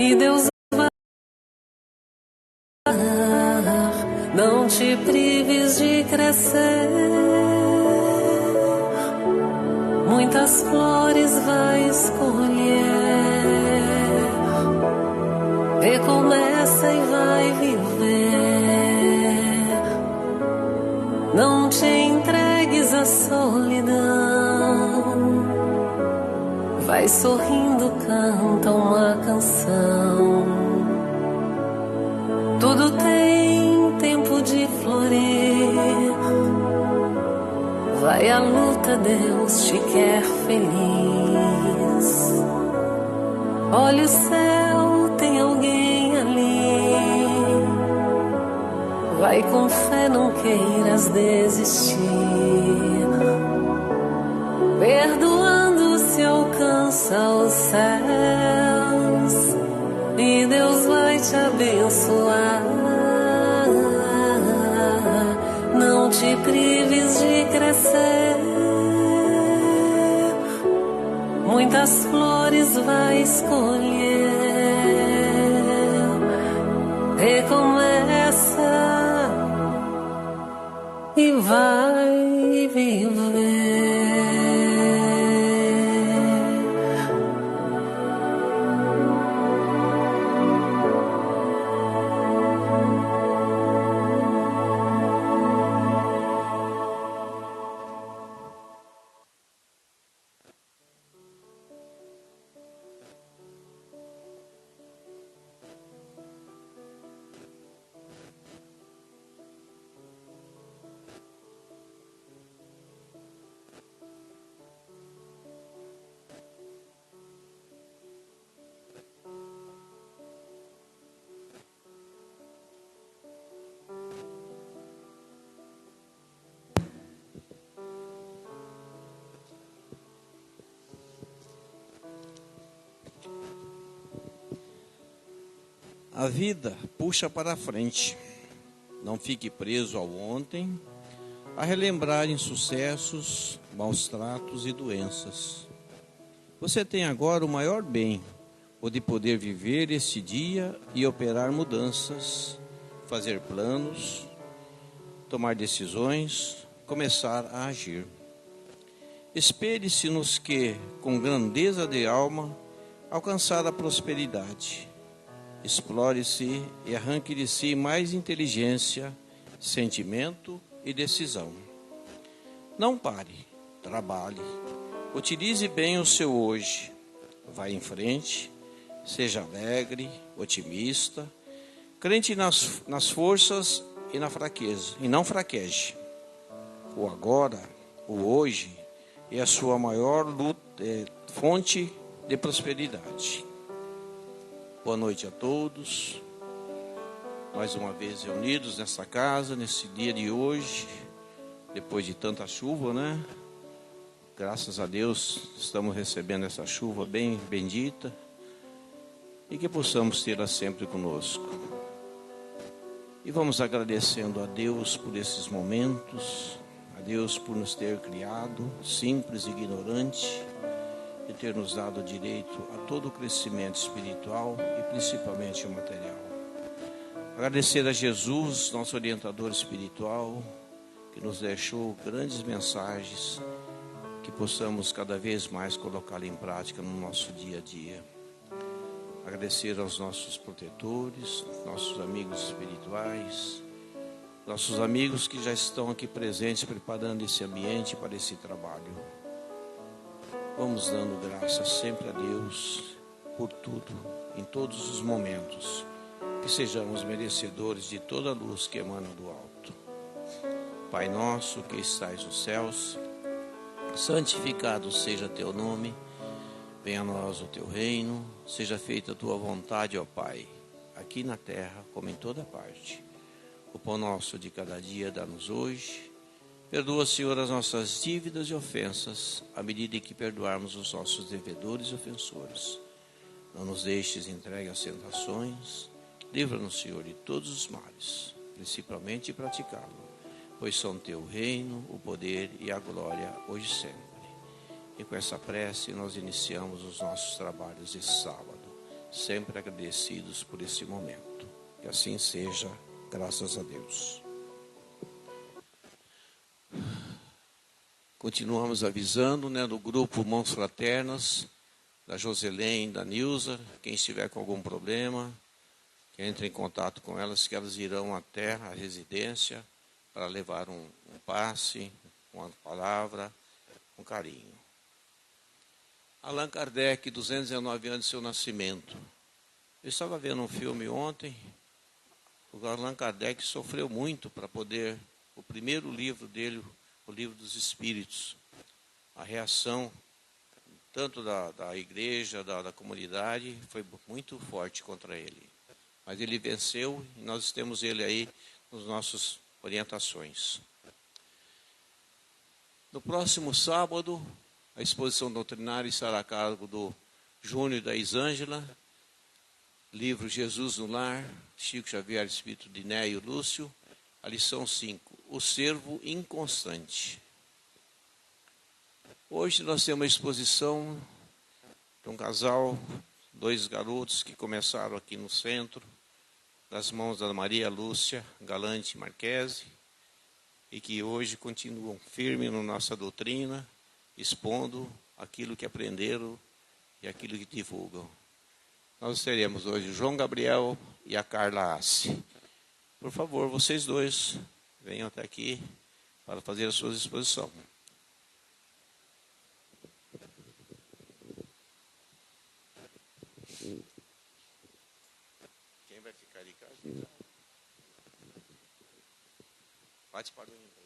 E Deus vai dar, não te prives de crescer. Muitas flores vais colher. Recomeça e vai viver. Não te entregues à solidão. Vai sorrindo, canta uma canção. Tudo tem tempo de florir. Vai à luta, Deus te quer feliz. Olha o céu, tem alguém ali. Vai com fé, não queiras desistir. Perdoando se alcança os céus e Deus vai te abençoar. Não te prives de crescer. Muitas flores vai escolher. Recomeça e vai viver. A vida puxa para frente. Não fique preso ao ontem, a relembrar insucessos, maus tratos e doenças. Você tem agora o maior bem, o de poder viver este dia e operar mudanças, fazer planos, tomar decisões, começar a agir. Espere-se nos que, com grandeza de alma, alcançar a prosperidade. Explore-se e arranque de si mais inteligência, sentimento e decisão. Não pare, trabalhe. Utilize bem o seu hoje. Vá em frente, seja alegre, otimista, crente nas forças e na fraqueza, e não fraqueje. O agora, o hoje, é a sua maior fonte de prosperidade. Boa noite a todos, mais uma vez reunidos nessa casa, nesse dia de hoje, depois de tanta chuva, né? Graças a Deus estamos recebendo essa chuva bem bendita e que possamos tê-la sempre conosco. E vamos agradecendo a Deus por esses momentos, a Deus por nos ter criado, simples e ignorante, e ter nos dado direito a todo o crescimento espiritual e principalmente o material. Agradecer a Jesus, nosso orientador espiritual, que nos deixou grandes mensagens, que possamos cada vez mais colocá-la em prática no nosso dia a dia. Agradecer aos nossos protetores, nossos amigos espirituais, nossos amigos que já estão aqui presentes, preparando esse ambiente para esse trabalho. Vamos dando graças sempre a Deus por tudo, em todos os momentos, que sejamos merecedores de toda a luz que emana do alto. Pai nosso que estais nos céus, santificado seja teu nome, venha a nós o teu reino, seja feita a tua vontade, ó Pai, aqui na terra como em toda parte. O pão nosso de cada dia dá-nos hoje. Perdoa, Senhor, as nossas dívidas e ofensas, à medida em que perdoarmos os nossos devedores e ofensores. Não nos deixes entregue às tentações. Livra-nos, Senhor, de todos os males, principalmente praticá-lo, pois são teu reino, o poder e a glória, hoje e sempre. E com essa prece nós iniciamos os nossos trabalhos de sábado. sempre agradecidos por esse momento. Que assim seja, graças a Deus. Continuamos avisando, né, do grupo Mãos Fraternas, da Joselene, da Nilza, quem estiver com algum problema, que entre em contato com elas, que elas irão até a residência para levar um passe, uma palavra, um carinho. Allan Kardec, 219 anos de seu nascimento. Eu estava vendo um filme ontem, o Allan Kardec sofreu muito para poder, o primeiro livro dele, o Livro dos Espíritos, a reação tanto da igreja, da comunidade, foi muito forte contra ele. Mas ele venceu e nós temos ele aí nas nossas orientações. No próximo sábado, a exposição doutrinária estará a cargo do Júnior e da Isângela, livro Jesus no Lar, Chico Xavier, Espírito de Néio Lúcio, a lição 5, o servo inconstante. Hoje nós temos uma exposição de um casal, 2 garotos que começaram aqui no centro, das mãos da Maria Lúcia Galante Marquese, e que hoje continuam firmes na nossa doutrina, expondo aquilo que aprenderam e aquilo que divulgam. Nós teremos hoje o João Gabriel e a Carla Assi. Por favor, vocês dois venham até aqui para fazer a sua exposição. Quem vai ficar de casa? Bate para o ímpar.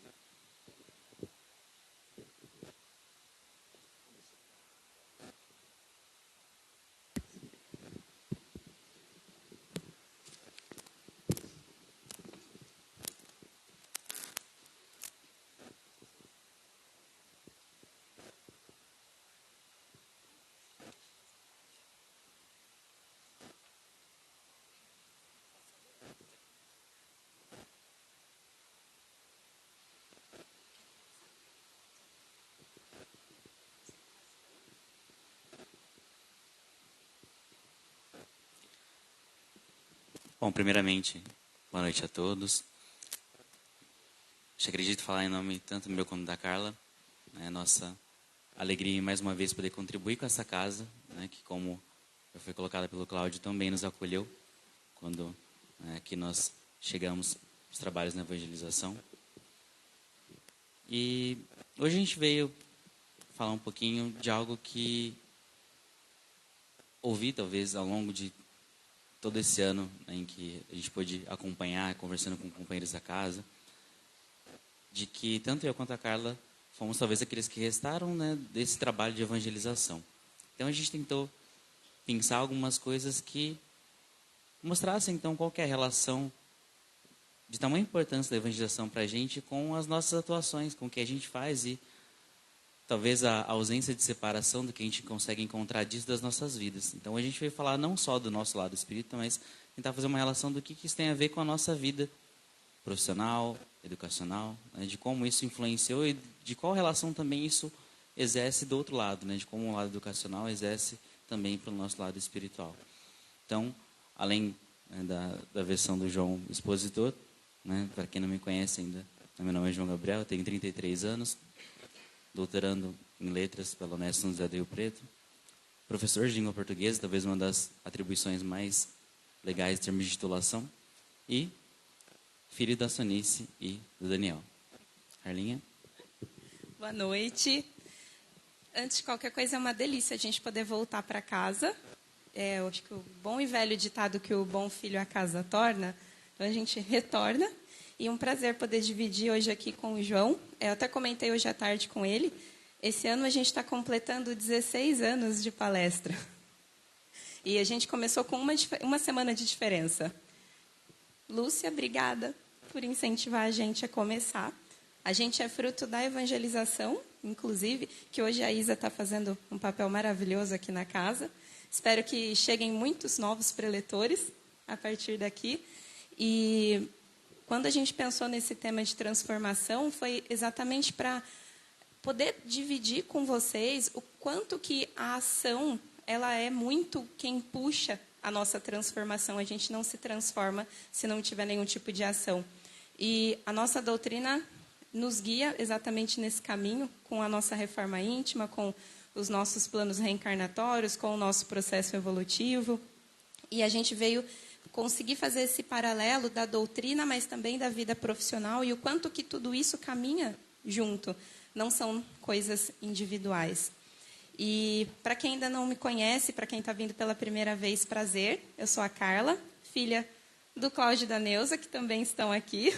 Bom, primeiramente, boa noite a todos. Acredito falar em nome tanto meu quanto da Carla. É nossa alegria em mais uma vez poder contribuir com essa casa, né, que como já foi colocada pelo Cláudio, também nos acolheu quando que nós chegamos aos trabalhos na evangelização. E hoje a gente veio falar um pouquinho de algo que ouvi talvez ao longo de todo esse ano, né, em que a gente pôde acompanhar, conversando com companheiros da casa, de que tanto eu quanto a Carla fomos talvez aqueles que restaram, né, desse trabalho de evangelização. Então a gente tentou pensar algumas coisas que mostrassem então qual que é a relação de tamanha importância da evangelização para a gente com as nossas atuações, com o que a gente faz e talvez a ausência de separação do que a gente consegue encontrar disso das nossas vidas. Então a gente veio falar não só do nosso lado espírita, mas tentar fazer uma relação do que isso tem a ver com a nossa vida profissional, educacional, né, de como isso influenciou e de qual relação também isso exerce do outro lado, né, de como o lado educacional exerce também para o nosso lado espiritual. Então, além, né, da versão do João expositor, né, para quem não me conhece ainda, meu nome é João Gabriel, tenho 33 anos, doutorando em letras pela Unesp São José do Rio Preto, professor de língua portuguesa, talvez uma das atribuições mais legais em termos de titulação, e filho da Sonice e do Daniel. Carlinha? Boa noite. Antes de qualquer coisa, é uma delícia a gente poder voltar para casa. Eu acho que o bom e velho ditado que o bom filho a casa torna, então a gente retorna. E um prazer poder dividir hoje aqui com o João. Eu até comentei hoje à tarde com ele. Esse ano a gente está completando 16 anos de palestra. E a gente começou com uma semana de diferença. Lúcia, obrigada por incentivar a gente a começar. A gente é fruto da evangelização, inclusive, que hoje a Isa está fazendo um papel maravilhoso aqui na casa. Espero que cheguem muitos novos preletores a partir daqui. E quando a gente pensou nesse tema de transformação, foi exatamente para poder dividir com vocês o quanto que a ação ela é muito quem puxa a nossa transformação. A gente não se transforma se não tiver nenhum tipo de ação. E a nossa doutrina nos guia exatamente nesse caminho, com a nossa reforma íntima, com os nossos planos reencarnatórios, com o nosso processo evolutivo. E a gente veio conseguir fazer esse paralelo da doutrina, mas também da vida profissional, e o quanto que tudo isso caminha junto. Não são coisas individuais. E para quem ainda não me conhece, para quem está vindo pela primeira vez, prazer. Eu sou a Carla, filha do Cláudio e da Neuza, que também estão aqui.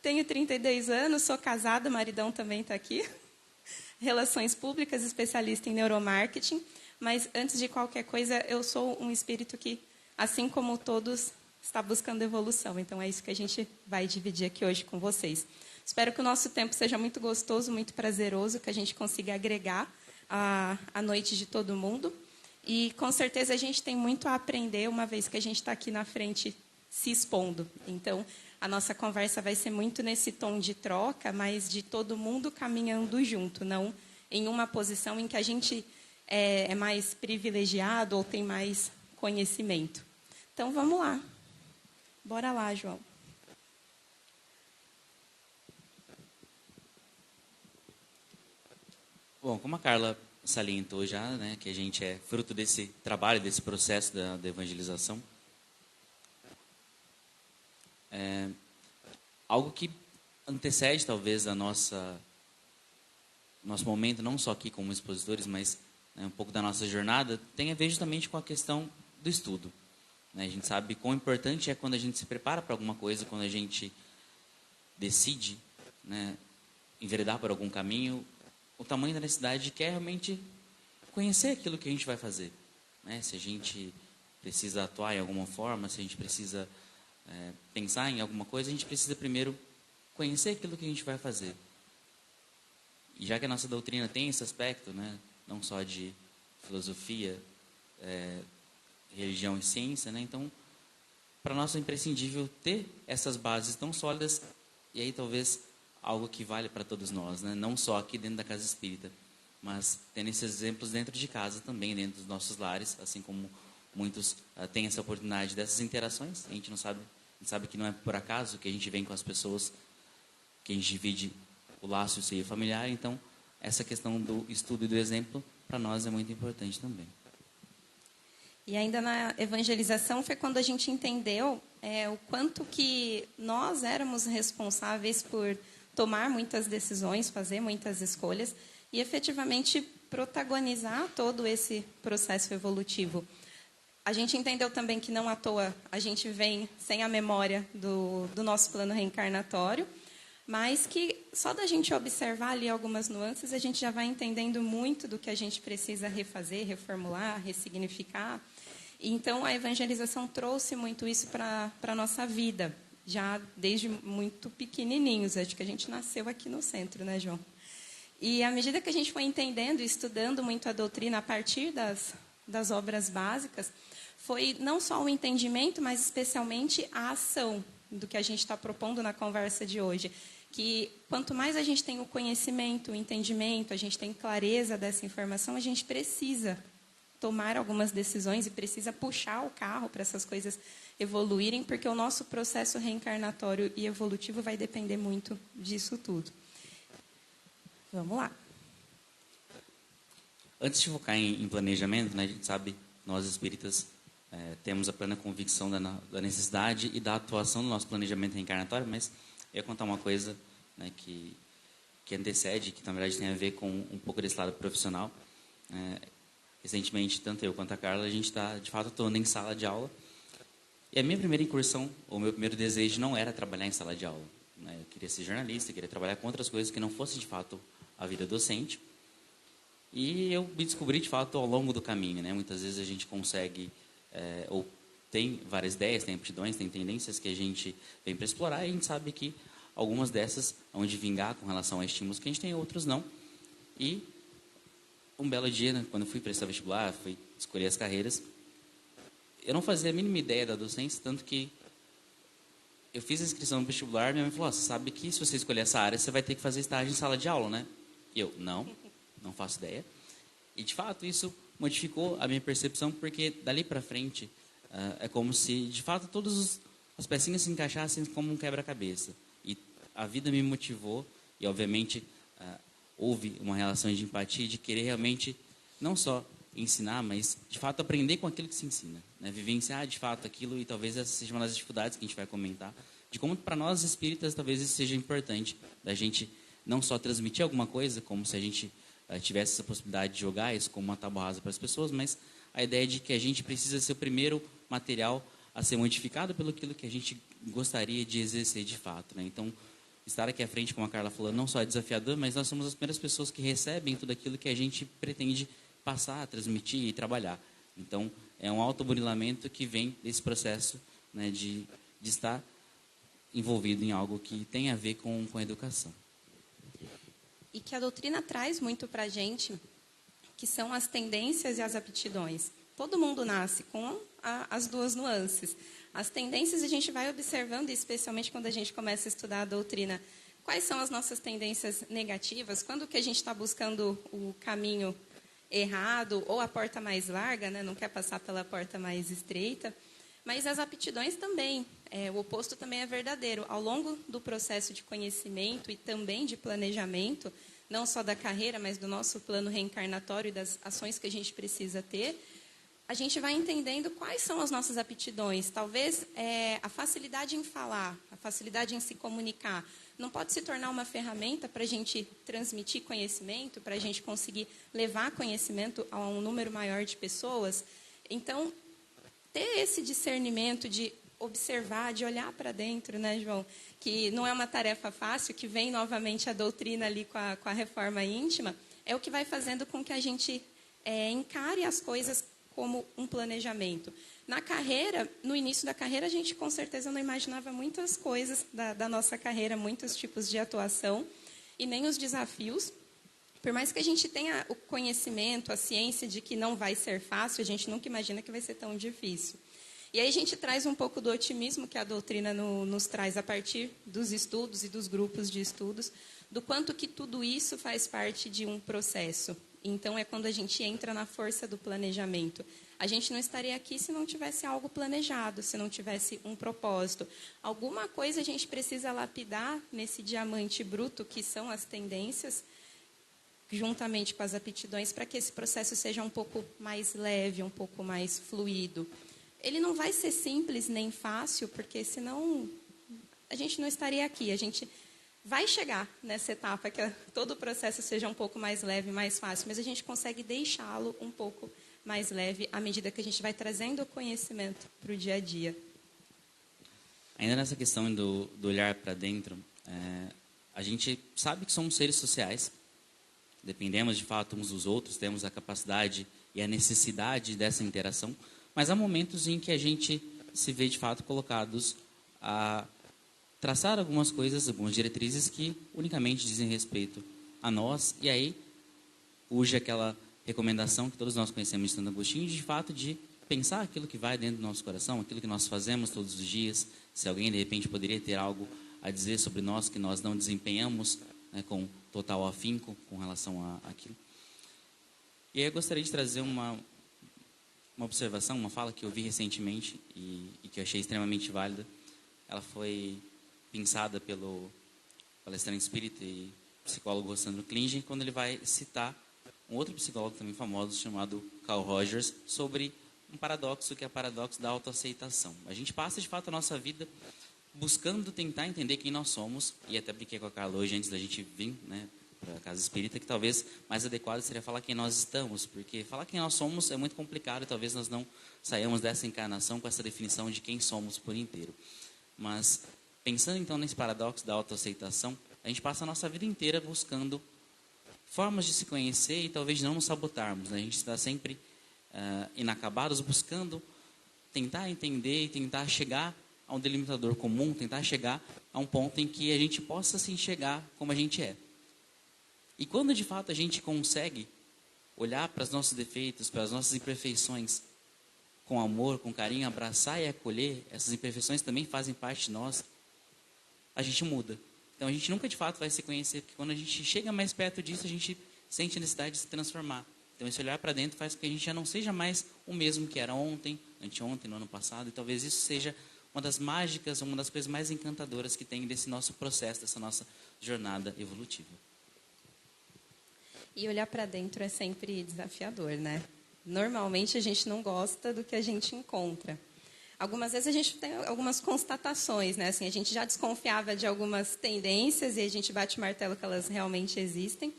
Tenho 32 anos, sou casada, o maridão também está aqui. Relações públicas, especialista em neuromarketing. Mas, antes de qualquer coisa, eu sou um espírito que, assim como todos, está buscando evolução. Então, é isso que a gente vai dividir aqui hoje com vocês. Espero que o nosso tempo seja muito gostoso, muito prazeroso, que a gente consiga agregar a noite de todo mundo. E, com certeza, a gente tem muito a aprender, uma vez que a gente está aqui na frente se expondo. Então, a nossa conversa vai ser muito nesse tom de troca, mas de todo mundo caminhando junto, não em uma posição em que a gente é mais privilegiado ou tem mais conhecimento. Então, vamos lá. Bora lá, João. Bom, como a Carla salientou já, né, que a gente é fruto desse trabalho, desse processo da evangelização, algo que antecede, talvez, nosso momento, não só aqui como expositores, mas um pouco da nossa jornada, tem a ver justamente com a questão do estudo. A gente sabe quão importante é quando a gente se prepara para alguma coisa, quando a gente decide, né, enveredar por algum caminho, o tamanho da necessidade que é realmente conhecer aquilo que a gente vai fazer. Né? Se a gente precisa atuar em alguma forma, se a gente precisa pensar em alguma coisa, a gente precisa primeiro conhecer aquilo que a gente vai fazer. E já que a nossa doutrina tem esse aspecto, né, não só de filosofia, religião e ciência, né, então, para nós é imprescindível ter essas bases tão sólidas, e aí talvez algo que vale para todos nós, né, não só aqui dentro da casa espírita, mas tendo esses exemplos dentro de casa também, dentro dos nossos lares, assim como muitos têm essa oportunidade dessas interações. A gente sabe que não é por acaso que a gente vem com as pessoas, que a gente divide o laço e o seio familiar. Então, essa questão do estudo e do exemplo, para nós é muito importante também. E ainda na evangelização foi quando a gente entendeu o quanto que nós éramos responsáveis por tomar muitas decisões, fazer muitas escolhas e efetivamente protagonizar todo esse processo evolutivo. A gente entendeu também que não à toa a gente vem sem a memória do nosso plano reencarnatório, mas que só da gente observar ali algumas nuances, a gente já vai entendendo muito do que a gente precisa refazer, reformular, ressignificar. Então, a evangelização trouxe muito isso para a nossa vida, já desde muito pequenininhos. Acho que a gente nasceu aqui no centro, né, João? E à medida que a gente foi entendendo e estudando muito a doutrina a partir das obras básicas, foi não só o entendimento, mas especialmente a ação do que a gente está propondo na conversa de hoje. Que quanto mais a gente tem o conhecimento, o entendimento, a gente tem clareza dessa informação, a gente precisa tomar algumas decisões e precisa puxar o carro para essas coisas evoluírem, porque o nosso processo reencarnatório e evolutivo vai depender muito disso tudo. Vamos lá. Antes de focar em planejamento, né, a gente sabe, nós espíritas temos a plena convicção da necessidade e da atuação do nosso planejamento reencarnatório, mas eu ia contar uma coisa, né, que antecede, que na verdade tem a ver com um pouco desse lado profissional. Recentemente, tanto eu quanto a Carla, a gente está, de fato, atuando em sala de aula. E a minha primeira incursão, ou meu primeiro desejo, não era trabalhar em sala de aula. Né? Eu queria ser jornalista, queria trabalhar com outras coisas que não fossem, de fato, a vida docente. E eu me descobri, de fato, ao longo do caminho. Né? Muitas vezes a gente consegue, ou tem várias ideias, tem aptidões, tem tendências que a gente vem para explorar, e a gente sabe que algumas dessas hão de vingar com relação a estímulos que a gente tem, outros não. E um belo dia, né, quando eu fui prestar vestibular, fui escolher as carreiras, eu não fazia a mínima ideia da docência, tanto que eu fiz a inscrição no vestibular, minha mãe falou, você sabe que se você escolher essa área, você vai ter que fazer estágio em sala de aula, né? E eu, não faço ideia. E, de fato, isso modificou a minha percepção, porque dali para frente é como se, de fato, todas as pecinhas se encaixassem como um quebra-cabeça. E a vida me motivou, e obviamente houve uma relação de empatia, de querer realmente não só ensinar, mas de fato aprender com aquilo que se ensina, né? Vivenciar de fato aquilo, e talvez essa seja uma das dificuldades que a gente vai comentar, de como para nós espíritas talvez isso seja importante, da gente não só transmitir alguma coisa, como se a gente tivesse essa possibilidade de jogar isso como uma tábua rasa para as pessoas, mas a ideia de que a gente precisa ser o primeiro material a ser modificado pelo aquilo que a gente gostaria de exercer de fato, né? Então, estar aqui à frente, como a Carla falou, não só é desafiador, mas nós somos as primeiras pessoas que recebem tudo aquilo que a gente pretende passar, transmitir e trabalhar. Então, é um autoburilamento que vem desse processo, né, de estar envolvido em algo que tem a ver com a educação. E que a doutrina traz muito para a gente, que são as tendências e as aptidões. Todo mundo nasce com as duas nuances. As tendências a gente vai observando, especialmente quando a gente começa a estudar a doutrina, quais são as nossas tendências negativas, quando que a gente está buscando o caminho errado ou a porta mais larga, né? Não quer passar pela porta mais estreita. Mas as aptidões também, o oposto também é verdadeiro. Ao longo do processo de conhecimento e também de planejamento, não só da carreira, mas do nosso plano reencarnatório e das ações que a gente precisa ter, a gente vai entendendo quais são as nossas aptidões. Talvez a facilidade em falar, a facilidade em se comunicar, não pode se tornar uma ferramenta para a gente transmitir conhecimento, para a gente conseguir levar conhecimento a um número maior de pessoas. Então, ter esse discernimento de observar, de olhar para dentro, né, João? Que não é uma tarefa fácil, que vem novamente a doutrina ali com a reforma íntima, é o que vai fazendo com que a gente encare as coisas como um planejamento. Na carreira, no início da carreira, a gente com certeza não imaginava muitas coisas da nossa carreira, muitos tipos de atuação, e nem os desafios. Por mais que a gente tenha o conhecimento, a ciência de que não vai ser fácil, a gente nunca imagina que vai ser tão difícil. E aí a gente traz um pouco do otimismo que a doutrina nos traz a partir dos estudos e dos grupos de estudos, do quanto que tudo isso faz parte de um processo. Então, é quando a gente entra na força do planejamento. A gente não estaria aqui se não tivesse algo planejado, se não tivesse um propósito. Alguma coisa a gente precisa lapidar nesse diamante bruto, que são as tendências, juntamente com as aptidões, para que esse processo seja um pouco mais leve, um pouco mais fluido. Ele não vai ser simples nem fácil, porque senão a gente não estaria aqui. A gente vai chegar nessa etapa que todo o processo seja um pouco mais leve, mais fácil, mas a gente consegue deixá-lo um pouco mais leve à medida que a gente vai trazendo o conhecimento para o dia a dia. Ainda nessa questão do olhar para dentro, a gente sabe que somos seres sociais, dependemos de fato uns dos outros, temos a capacidade e a necessidade dessa interação, mas há momentos em que a gente se vê de fato colocados a traçar algumas coisas, algumas diretrizes que unicamente dizem respeito a nós, e aí urge aquela recomendação que todos nós conhecemos de Santo Agostinho, de fato de pensar aquilo que vai dentro do nosso coração, aquilo que nós fazemos todos os dias, se alguém de repente poderia ter algo a dizer sobre nós que nós não desempenhamos, né, com total afinco com relação àquilo. E aí eu gostaria de trazer uma observação, uma fala que eu vi recentemente e que eu achei extremamente válida. Ela foi pensada pelo palestrante espírita e psicólogo Sandro Klingen, quando ele vai citar um outro psicólogo também famoso, chamado Carl Rogers, sobre um paradoxo, que é o paradoxo da autoaceitação. A gente passa, de fato, a nossa vida buscando tentar entender quem nós somos, e até brinquei com a Carla hoje, antes da gente vir, né, para a Casa Espírita, que talvez mais adequado seria falar quem nós estamos, porque falar quem nós somos é muito complicado, e talvez nós não saiamos dessa encarnação com essa definição de quem somos por inteiro. Mas, pensando então nesse paradoxo da autoaceitação, a gente passa a nossa vida inteira buscando formas de se conhecer e talvez não nos sabotarmos, né? A gente está sempre inacabados buscando tentar entender e tentar chegar a um delimitador comum, tentar chegar a um ponto em que a gente possa se enxergar como a gente é. E quando de fato a gente consegue olhar para os nossos defeitos, para as nossas imperfeições com amor, com carinho, abraçar e acolher, essas imperfeições também fazem parte de nós, a gente muda. Então a gente nunca de fato vai se conhecer, porque quando a gente chega mais perto disso, a gente sente a necessidade de se transformar. Então, esse olhar para dentro faz com que a gente já não seja mais o mesmo que era ontem, anteontem, no ano passado. E talvez isso seja uma das mágicas, uma das coisas mais encantadoras que tem desse nosso processo, dessa nossa jornada evolutiva. E olhar para dentro é sempre desafiador, né? Normalmente a gente não gosta do que a gente encontra. Algumas vezes a gente tem algumas constatações, né? Assim, a gente já desconfiava de algumas tendências e a gente bate o martelo que elas realmente existem,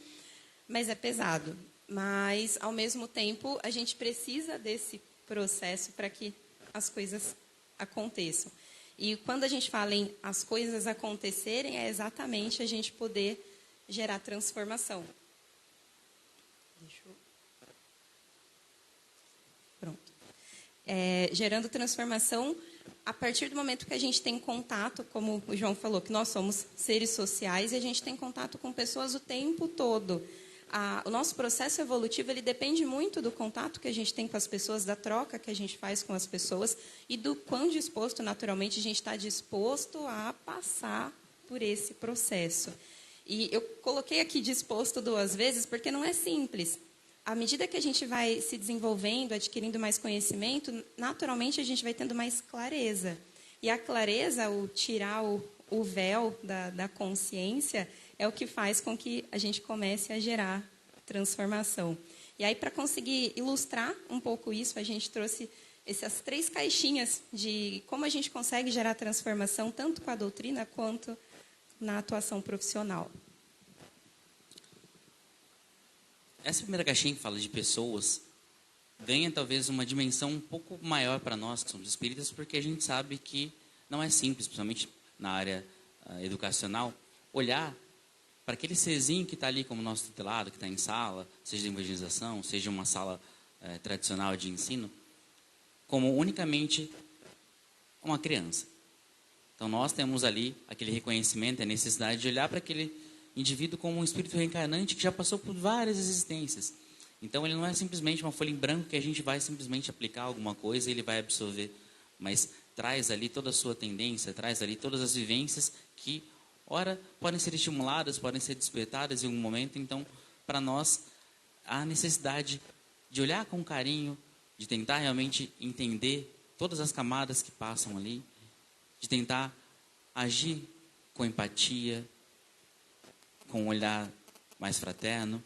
mas é pesado. Mas, ao mesmo tempo, a gente precisa desse processo para que as coisas aconteçam. E quando a gente fala em as coisas acontecerem, é exatamente a gente poder gerar transformação. Pronto. Gerando transformação a partir do momento que a gente tem contato, como o João falou, que nós somos seres sociais e a gente tem contato com pessoas o tempo todo. O nosso processo evolutivo ele depende muito do contato que a gente tem com as pessoas, da troca que a gente faz com as pessoas e do quão disposto, naturalmente, a gente está disposto a passar por esse processo. E eu coloquei aqui disposto 2 vezes porque não é simples. À medida que a gente vai se desenvolvendo, adquirindo mais conhecimento, naturalmente a gente vai tendo mais clareza. E a clareza, o tirar o véu da consciência, é o que faz com que a gente comece a gerar transformação. E aí, para conseguir ilustrar um pouco isso, a gente trouxe essas 3 caixinhas de como a gente consegue gerar transformação, tanto com a doutrina quanto na atuação profissional. Essa primeira caixinha que fala de pessoas ganha talvez uma dimensão um pouco maior para nós, que somos espíritas, porque a gente sabe que não é simples, principalmente na área educacional, olhar para aquele serzinho que está ali como nosso tutelado, que está em sala, seja de evangelização, seja uma sala tradicional de ensino, como unicamente uma criança. Então, nós temos ali aquele reconhecimento, a necessidade de olhar para aquele indivíduo como um espírito reencarnante que já passou por várias existências. Então, ele não é simplesmente uma folha em branco que a gente vai simplesmente aplicar alguma coisa e ele vai absorver, mas traz ali toda a sua tendência, traz ali todas as vivências que, ora, podem ser estimuladas, podem ser despertadas em algum momento. Então, para nós, há necessidade de olhar com carinho, de tentar realmente entender todas as camadas que passam ali, de tentar agir com empatia, com um olhar mais fraterno,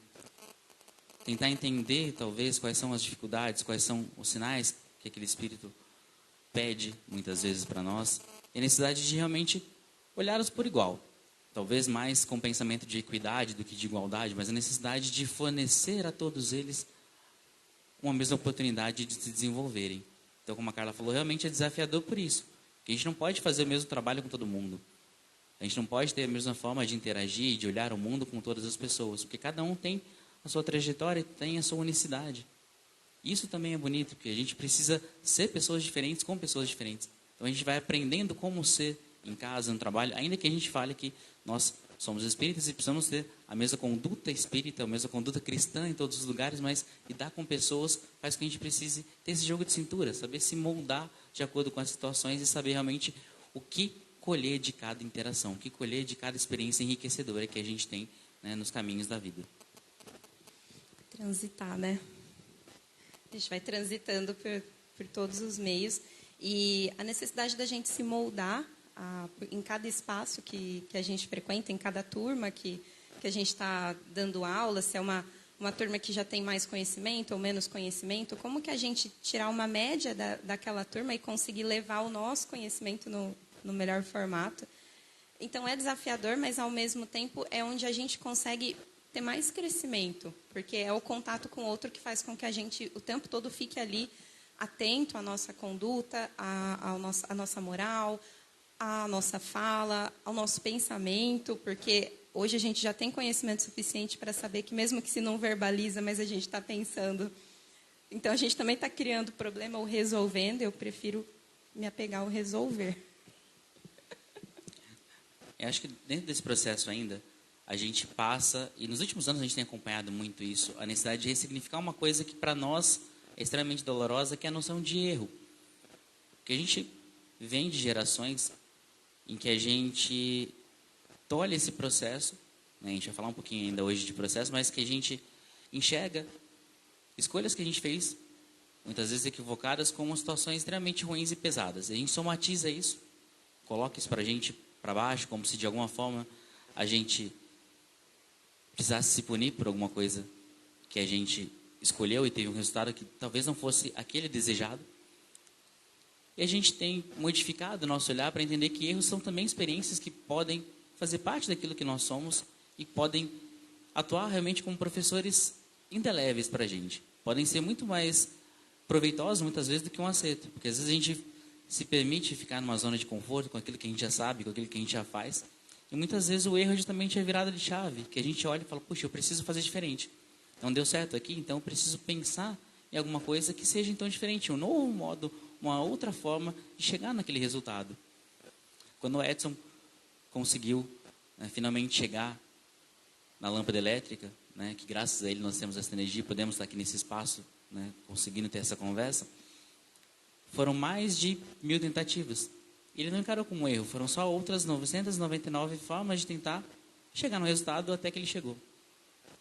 tentar entender, talvez, quais são as dificuldades, quais são os sinais que aquele espírito pede, muitas vezes, para nós, e a necessidade de realmente olhá-los por igual. Talvez mais com pensamento de equidade do que de igualdade, mas a necessidade de fornecer a todos eles uma mesma oportunidade de se desenvolverem. Então, como a Carla falou, realmente é desafiador por isso. Porque a gente não pode fazer o mesmo trabalho com todo mundo. A gente não pode ter a mesma forma de interagir, de olhar o mundo com todas as pessoas, porque cada um tem a sua trajetória, tem a sua unicidade. Isso também é bonito, porque a gente precisa ser pessoas diferentes com pessoas diferentes. Então a gente vai aprendendo como ser em casa, no trabalho, ainda que a gente fale que nós somos espíritas e precisamos ter a mesma conduta espírita, a mesma conduta cristã em todos os lugares, mas lidar com pessoas faz com que a gente precise ter esse jogo de cintura, saber se moldar de acordo com as situações e saber realmente o que colher de cada interação, o que colher de cada experiência enriquecedora que a gente tem, né, nos caminhos da vida. Transitar, né? A gente vai transitando por todos os meios e a necessidade da gente se moldar em cada espaço que a gente frequenta, em cada turma que a gente está dando aula, se é uma turma que já tem mais conhecimento ou menos conhecimento, como que a gente tirar uma média daquela turma e conseguir levar o nosso conhecimento no melhor formato. Então, é desafiador, mas, ao mesmo tempo, é onde a gente consegue ter mais crescimento, porque é o contato com o outro que faz com que a gente, o tempo todo, fique ali atento à nossa conduta, à nossa moral, à nossa fala, ao nosso pensamento, porque hoje a gente já tem conhecimento suficiente para saber que, mesmo que se não verbaliza, mas a gente está pensando. Então, a gente também está criando problema ou resolvendo. Eu prefiro me apegar ao resolver. Eu acho que dentro desse processo ainda, a gente passa, e nos últimos anos a gente tem acompanhado muito isso, a necessidade de ressignificar uma coisa que para nós é extremamente dolorosa, que é a noção de erro. Porque a gente vem de gerações em que a gente tolhe esse processo, né? A gente vai falar um pouquinho ainda hoje de processo, mas que a gente enxerga escolhas que a gente fez, muitas vezes equivocadas, com situações extremamente ruins e pesadas. A gente somatiza isso, coloca isso para a gente para baixo, como se de alguma forma a gente precisasse se punir por alguma coisa que a gente escolheu e teve um resultado que talvez não fosse aquele desejado. E a gente tem modificado o nosso olhar para entender que erros são também experiências que podem fazer parte daquilo que nós somos e podem atuar realmente como professores indeléveis para a gente. Podem ser muito mais proveitosos, muitas vezes, do que um acerto. Porque às vezes a gente se permite ficar numa zona de conforto com aquilo que a gente já sabe, com aquilo que a gente já faz. E muitas vezes o erro é justamente a virada de chave, que a gente olha e fala, puxa, eu preciso fazer diferente. Não deu certo aqui, então eu preciso pensar em alguma coisa que seja então diferente, um novo modo, uma outra forma de chegar naquele resultado. Quando o Edson conseguiu finalmente chegar na lâmpada elétrica, que graças a ele nós temos essa energia, podemos estar aqui nesse espaço, conseguindo ter essa conversa, foram mais de 1000 tentativas. Ele não encarou como um erro, foram só outras 999 formas de tentar chegar no resultado até que ele chegou.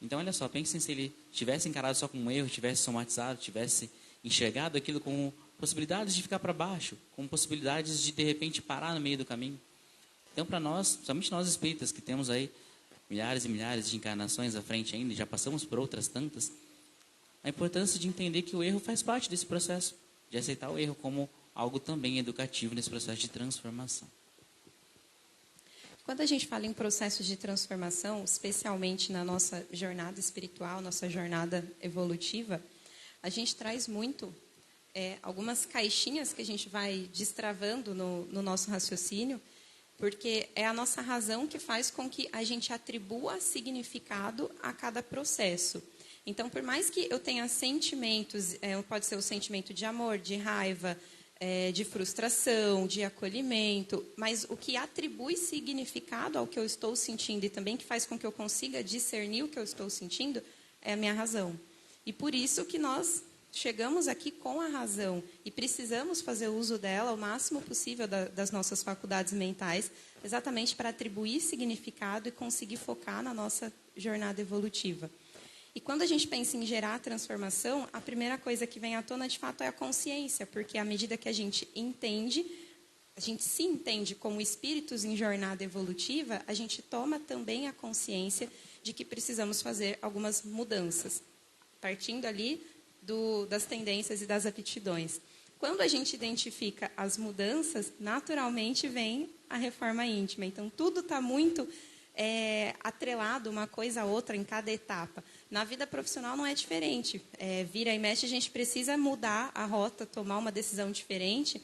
Então, olha só, pensem se ele tivesse encarado só como um erro, tivesse somatizado, tivesse enxergado aquilo como possibilidades de ficar para baixo, como possibilidades de repente, parar no meio do caminho. Então, para nós, somente nós espíritas, que temos aí milhares e milhares de encarnações à frente ainda, e já passamos por outras tantas, a importância de entender que o erro faz parte desse processo, de aceitar o erro como algo também educativo nesse processo de transformação. Quando a gente fala em processos de transformação, especialmente na nossa jornada espiritual, nossa jornada evolutiva, a gente traz muito algumas caixinhas que a gente vai destravando no nosso raciocínio, porque é a nossa razão que faz com que a gente atribua significado a cada processo. Então, por mais que eu tenha sentimentos, pode ser o sentimento de amor, de raiva, de frustração, de acolhimento, mas o que atribui significado ao que eu estou sentindo e também que faz com que eu consiga discernir o que eu estou sentindo é a minha razão. E por isso que nós chegamos aqui com a razão e precisamos fazer uso dela o máximo possível das nossas faculdades mentais, exatamente para atribuir significado e conseguir focar na nossa jornada evolutiva. E quando a gente pensa em gerar transformação, a primeira coisa que vem à tona, de fato, é a consciência, porque à medida que a gente entende, a gente se entende como espíritos em jornada evolutiva, a gente toma também a consciência de que precisamos fazer algumas mudanças, partindo ali das tendências e das aptidões. Quando a gente identifica as mudanças, naturalmente vem a reforma íntima. Então, tudo está muito atrelado uma coisa a outra em cada etapa. Na vida profissional não é diferente. Vira e mexe, a gente precisa mudar a rota, tomar uma decisão diferente,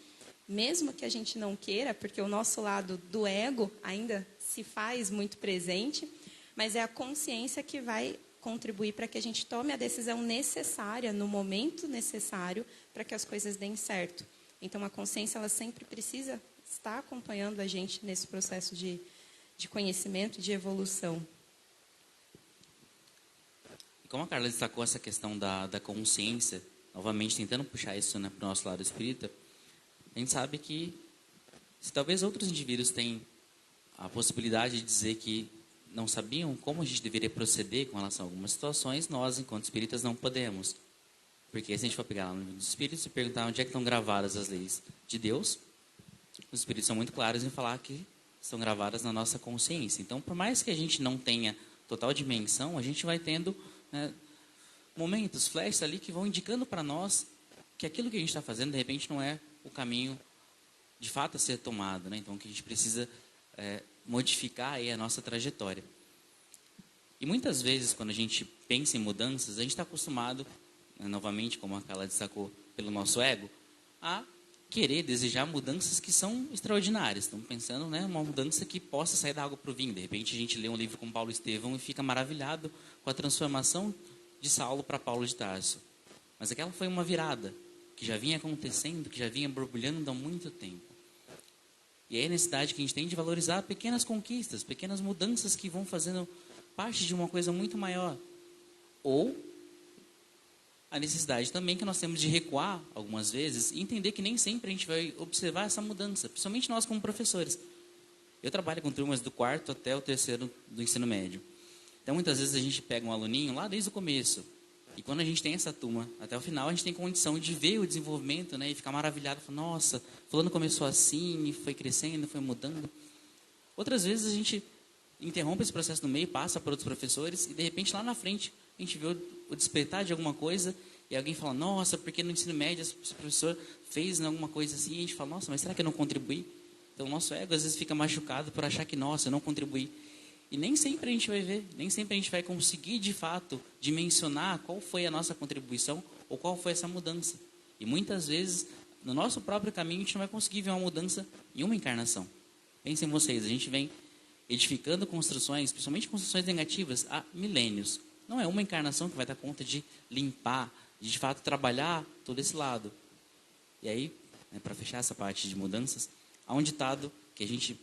mesmo que a gente não queira, porque o nosso lado do ego ainda se faz muito presente, mas é a consciência que vai contribuir para que a gente tome a decisão necessária, no momento necessário, para que as coisas deem certo. Então, a consciência ela sempre precisa estar acompanhando a gente nesse processo de conhecimento, de evolução. Como a Carla destacou essa questão da consciência, novamente tentando puxar isso para o nosso lado espírita, a gente sabe que se talvez outros indivíduos têm a possibilidade de dizer que não sabiam como a gente deveria proceder com relação a algumas situações, nós, enquanto espíritas, não podemos. Porque se a gente for pegar lá no livro dos espíritos e perguntar onde é que estão gravadas as leis de Deus, os espíritos são muito claros em falar que estão gravadas na nossa consciência. Então, por mais que a gente não tenha total dimensão, a gente vai tendo momentos, flashes ali que vão indicando para nós que aquilo que a gente está fazendo, de repente, não é o caminho de fato a ser tomado. Então, que a gente precisa modificar aí a nossa trajetória. E muitas vezes, quando a gente pensa em mudanças, a gente está acostumado, novamente, como a Carla destacou, pelo nosso ego, a querer, desejar mudanças que são extraordinárias. Estamos pensando, uma mudança que possa sair da água para o vinho. De repente, a gente lê um livro como Paulo Estevão e fica maravilhado com a transformação de Saulo para Paulo de Tarso. Mas aquela foi uma virada que já vinha acontecendo, que já vinha borbulhando há muito tempo. E é a necessidade que a gente tem de valorizar pequenas conquistas, pequenas mudanças que vão fazendo parte de uma coisa muito maior. Ou a necessidade também que nós temos de recuar algumas vezes e entender que nem sempre a gente vai observar essa mudança, principalmente nós como professores. Eu trabalho com turmas do 4º até o 3º do ensino médio. Então, muitas vezes a gente pega um aluninho lá desde o começo, E quando a gente tem essa turma até o final, a gente tem condição de ver o desenvolvimento, né? E ficar maravilhado, falar, nossa, fulano começou assim, e foi crescendo, foi mudando. Outras vezes a gente interrompe esse processo no meio, passa para outros professores, e de repente lá na frente a gente vê o despertar de alguma coisa, e alguém fala, nossa, porque no ensino médio esse professor fez alguma coisa assim, e a gente fala, nossa, mas será que eu não contribuí? Então o nosso ego às vezes fica machucado por achar que, nossa, eu não contribuí. E nem sempre a gente vai ver, nem sempre a gente vai conseguir, de fato, dimensionar qual foi a nossa contribuição ou qual foi essa mudança. E muitas vezes, no nosso próprio caminho, a gente não vai conseguir ver uma mudança em uma encarnação. Pensem vocês, a gente vem edificando construções, principalmente construções negativas, há milênios. Não é uma encarnação que vai dar conta de limpar, de fato trabalhar todo esse lado. E aí, né, para fechar essa parte de mudanças, há um ditado que a gente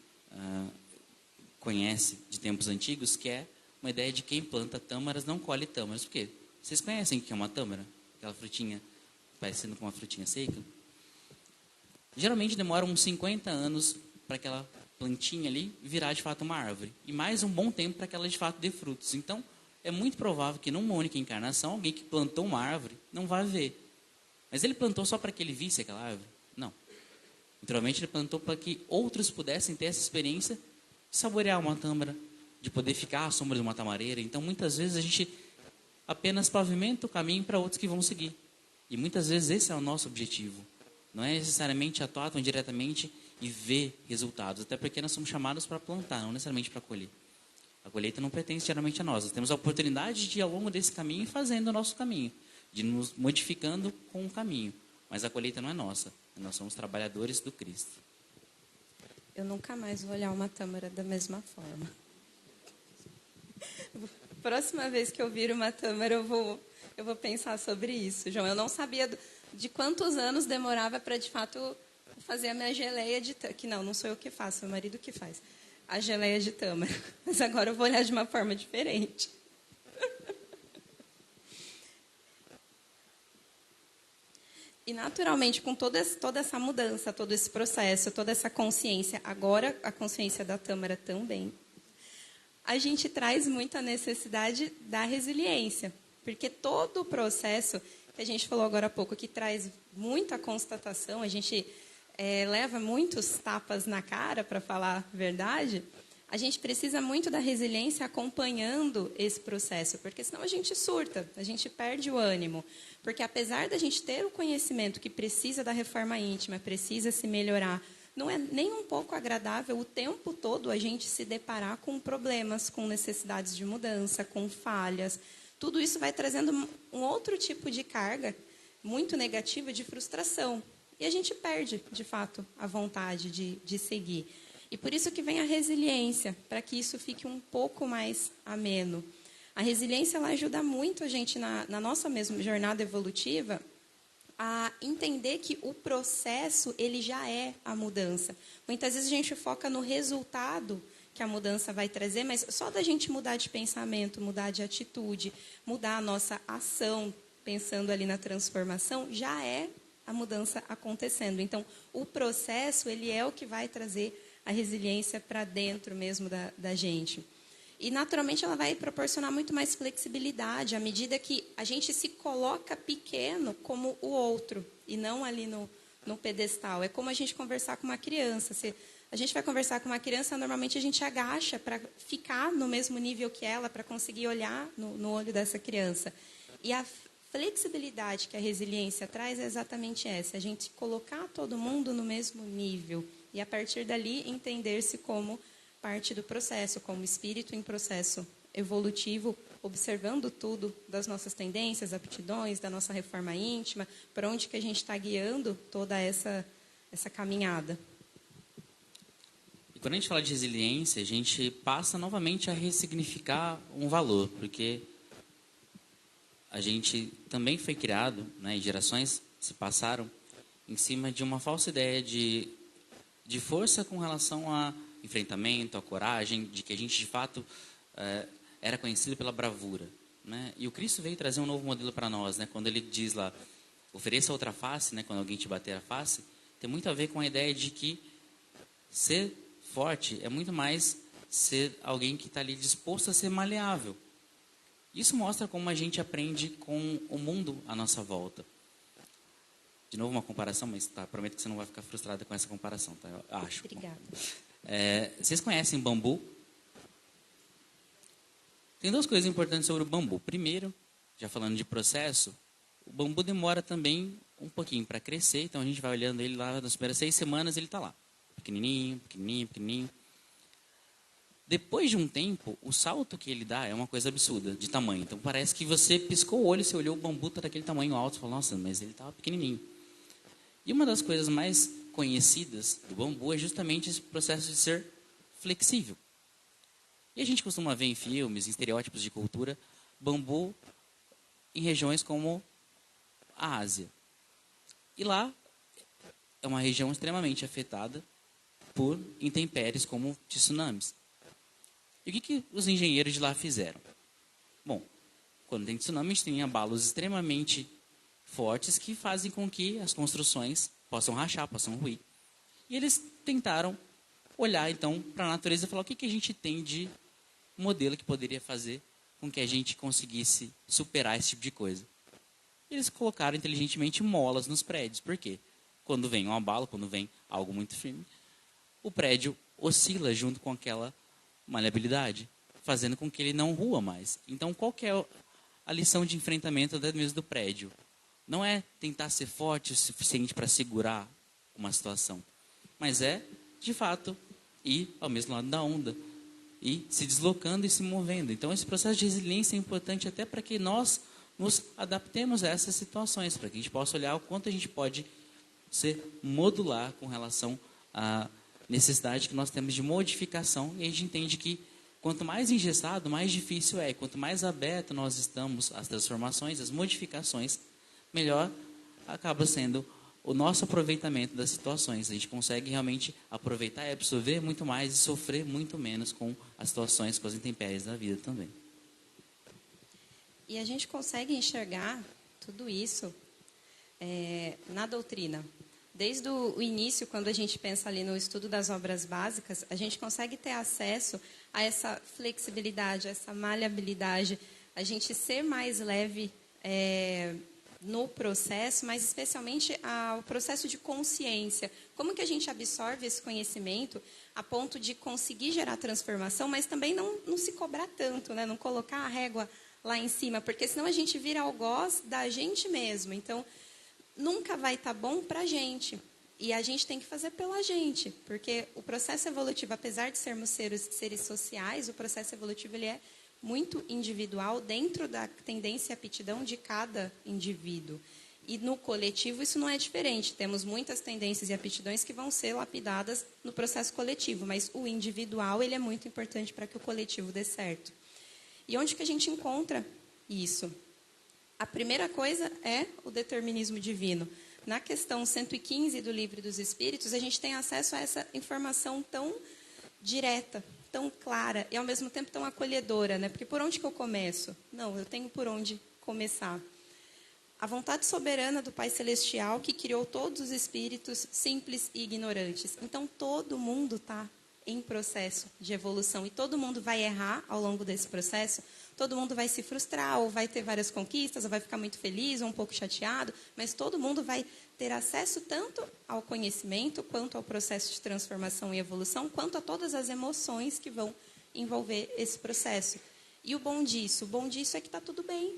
conhece de tempos antigos, que é uma ideia de quem planta tâmaras não colhe tâmaras. Por quê? Vocês conhecem o que é uma tâmara? Aquela frutinha parecendo com uma frutinha seca? Geralmente demora uns 50 anos para aquela plantinha ali virar de fato uma árvore. E mais um bom tempo para que ela de fato dê frutos. Então, é muito provável que numa única encarnação, alguém que plantou uma árvore não vai ver. Mas ele plantou só para que ele visse aquela árvore? Não. Naturalmente, ele plantou para que outros pudessem ter essa experiência de saborear uma tâmara, de poder ficar à sombra de uma tamareira. Então, muitas vezes, a gente apenas pavimenta o caminho para outros que vão seguir. E muitas vezes esse é o nosso objetivo. Não é necessariamente atuar tão diretamente e ver resultados. Até porque nós somos chamados para plantar, não necessariamente para colher. A colheita não pertence geralmente a nós. Nós temos a oportunidade de ir ao longo desse caminho fazendo o nosso caminho, de nos modificando com o caminho. Mas a colheita não é nossa. Nós somos trabalhadores do Cristo. Eu nunca mais vou olhar uma tâmara da mesma forma. Próxima vez que eu vir uma tâmara, eu vou pensar sobre isso, João. Eu não sabia de quantos anos demorava para, de fato, fazer a minha geleia de tâmara. Que não sou eu que faço, é o marido que faz. A geleia de tâmara. Mas agora eu vou olhar de uma forma diferente. E, naturalmente, com toda essa mudança, todo esse processo, toda essa consciência, agora a consciência da tâmara também, a gente traz muita necessidade da resiliência. Porque todo o processo, que a gente falou agora há pouco, que traz muita constatação, a gente leva muitos tapas na cara, para falar a verdade, a gente precisa muito da resiliência acompanhando esse processo, porque senão a gente surta, a gente perde o ânimo. Porque apesar da gente ter o conhecimento que precisa da reforma íntima, precisa se melhorar, não é nem um pouco agradável o tempo todo a gente se deparar com problemas, com necessidades de mudança, com falhas. Tudo isso vai trazendo um outro tipo de carga muito negativa de frustração. E a gente perde, de fato, a vontade de seguir. E por isso que vem a resiliência, para que isso fique um pouco mais ameno. A resiliência ela ajuda muito a gente na nossa mesma jornada evolutiva a entender que o processo ele já é a mudança. Muitas vezes a gente foca no resultado que a mudança vai trazer, mas só da gente mudar de pensamento, mudar de atitude, mudar a nossa ação, pensando ali na transformação, já é a mudança acontecendo. Então, o processo ele é o que vai trazer a resiliência para dentro mesmo da gente. E, naturalmente, ela vai proporcionar muito mais flexibilidade à medida que a gente se coloca pequeno como o outro e não ali no pedestal. É como a gente conversar com uma criança. Se a gente vai conversar com uma criança, normalmente a gente agacha para ficar no mesmo nível que ela, para conseguir olhar no olho dessa criança. E a flexibilidade que a resiliência traz é exatamente essa, a gente colocar todo mundo no mesmo nível e, a partir dali, entender-se como parte do processo, como espírito em processo evolutivo, observando tudo das nossas tendências, aptidões, da nossa reforma íntima, para onde que a gente está guiando toda essa caminhada. E quando a gente fala de resiliência, a gente passa novamente a ressignificar um valor, porque a gente também foi criado, né, e gerações se passaram em cima de uma falsa ideia de força com relação a enfrentamento, a coragem, de que a gente de fato era conhecido pela bravura, né? E o Cristo veio trazer um novo modelo para nós, né? Quando ele diz lá, ofereça outra face, né? Quando alguém te bater a face, tem muito a ver com a ideia de que ser forte é muito mais ser alguém que está ali disposto a ser maleável. Isso mostra como a gente aprende com o mundo à nossa volta. De novo uma comparação, mas prometo que você não vai ficar frustrada com essa comparação, tá? Eu acho. Obrigada. Vocês conhecem bambu? Tem duas coisas importantes sobre o bambu. Primeiro, já falando de processo, o bambu demora também um pouquinho para crescer. Então, a gente vai olhando ele lá, nas primeiras 6 semanas, ele está lá. Pequenininho, pequenininho, pequenininho. Depois de um tempo, o salto que ele dá é uma coisa absurda, de tamanho. Então, parece que você piscou o olho, você olhou o bambu, está daquele tamanho alto, você falou, nossa, mas ele estava pequenininho. E uma das coisas mais conhecidas do bambu é justamente esse processo de ser flexível. E a gente costuma ver em filmes, em estereótipos de cultura, bambu em regiões como a Ásia. E lá é uma região extremamente afetada por intempéries como tsunamis. E o que os engenheiros de lá fizeram? Bom, quando tem tsunami, a gente tem abalos extremamente fortes que fazem com que as construções possam rachar, possam ruir. E eles tentaram olhar, então, para a natureza e falar o que a gente tem de modelo que poderia fazer com que a gente conseguisse superar esse tipo de coisa. Eles colocaram inteligentemente molas nos prédios. Por quê? Quando vem um abalo, quando vem algo muito firme, o prédio oscila junto com aquela maleabilidade, fazendo com que ele não rua mais. Então, qual que é a lição de enfrentamento até mesmo do prédio? Não é tentar ser forte o suficiente para segurar uma situação, mas é, de fato, ir ao mesmo lado da onda e se deslocando e se movendo. Então, esse processo de resiliência é importante até para que nós nos adaptemos a essas situações, para que a gente possa olhar o quanto a gente pode se modular com relação à necessidade que nós temos de modificação, e a gente entende que quanto mais engessado, mais difícil é, e quanto mais aberto nós estamos às transformações, às modificações, melhor acaba sendo o nosso aproveitamento das situações. A gente consegue realmente aproveitar e absorver muito mais e sofrer muito menos com as situações, com as intempéries da vida também. E a gente consegue enxergar tudo isso na doutrina. Desde o início, quando a gente pensa ali no estudo das obras básicas, a gente consegue ter acesso a essa flexibilidade, a essa maleabilidade, a gente ser mais leve no processo, mas especialmente ao processo de consciência. Como que a gente absorve esse conhecimento a ponto de conseguir gerar transformação, mas também não se cobrar tanto, né? Não colocar a régua lá em cima, porque senão a gente vira algoz da gente mesmo. Então, nunca vai estar bom para a gente. E a gente tem que fazer pela gente, porque o processo evolutivo, apesar de sermos seres sociais, o processo evolutivo ele é muito individual dentro da tendência e aptidão de cada indivíduo. E no coletivo isso não é diferente. Temos muitas tendências e aptidões que vão ser lapidadas no processo coletivo, mas o individual ele é muito importante para que o coletivo dê certo. E onde que a gente encontra isso? A primeira coisa é o determinismo divino. Na questão 115 do Livro dos Espíritos, a gente tem acesso a essa informação tão direta, tão clara e, ao mesmo tempo, tão acolhedora, né? Porque por onde que eu começo? Não, eu tenho por onde começar. A vontade soberana do Pai Celestial que criou todos os espíritos simples e ignorantes. Então, todo mundo está em processo de evolução e todo mundo vai errar ao longo desse processo. Todo mundo vai se frustrar, ou vai ter várias conquistas, ou vai ficar muito feliz, ou um pouco chateado, mas todo mundo vai ter acesso tanto ao conhecimento, quanto ao processo de transformação e evolução, quanto a todas as emoções que vão envolver esse processo. E o bom disso é que está tudo bem,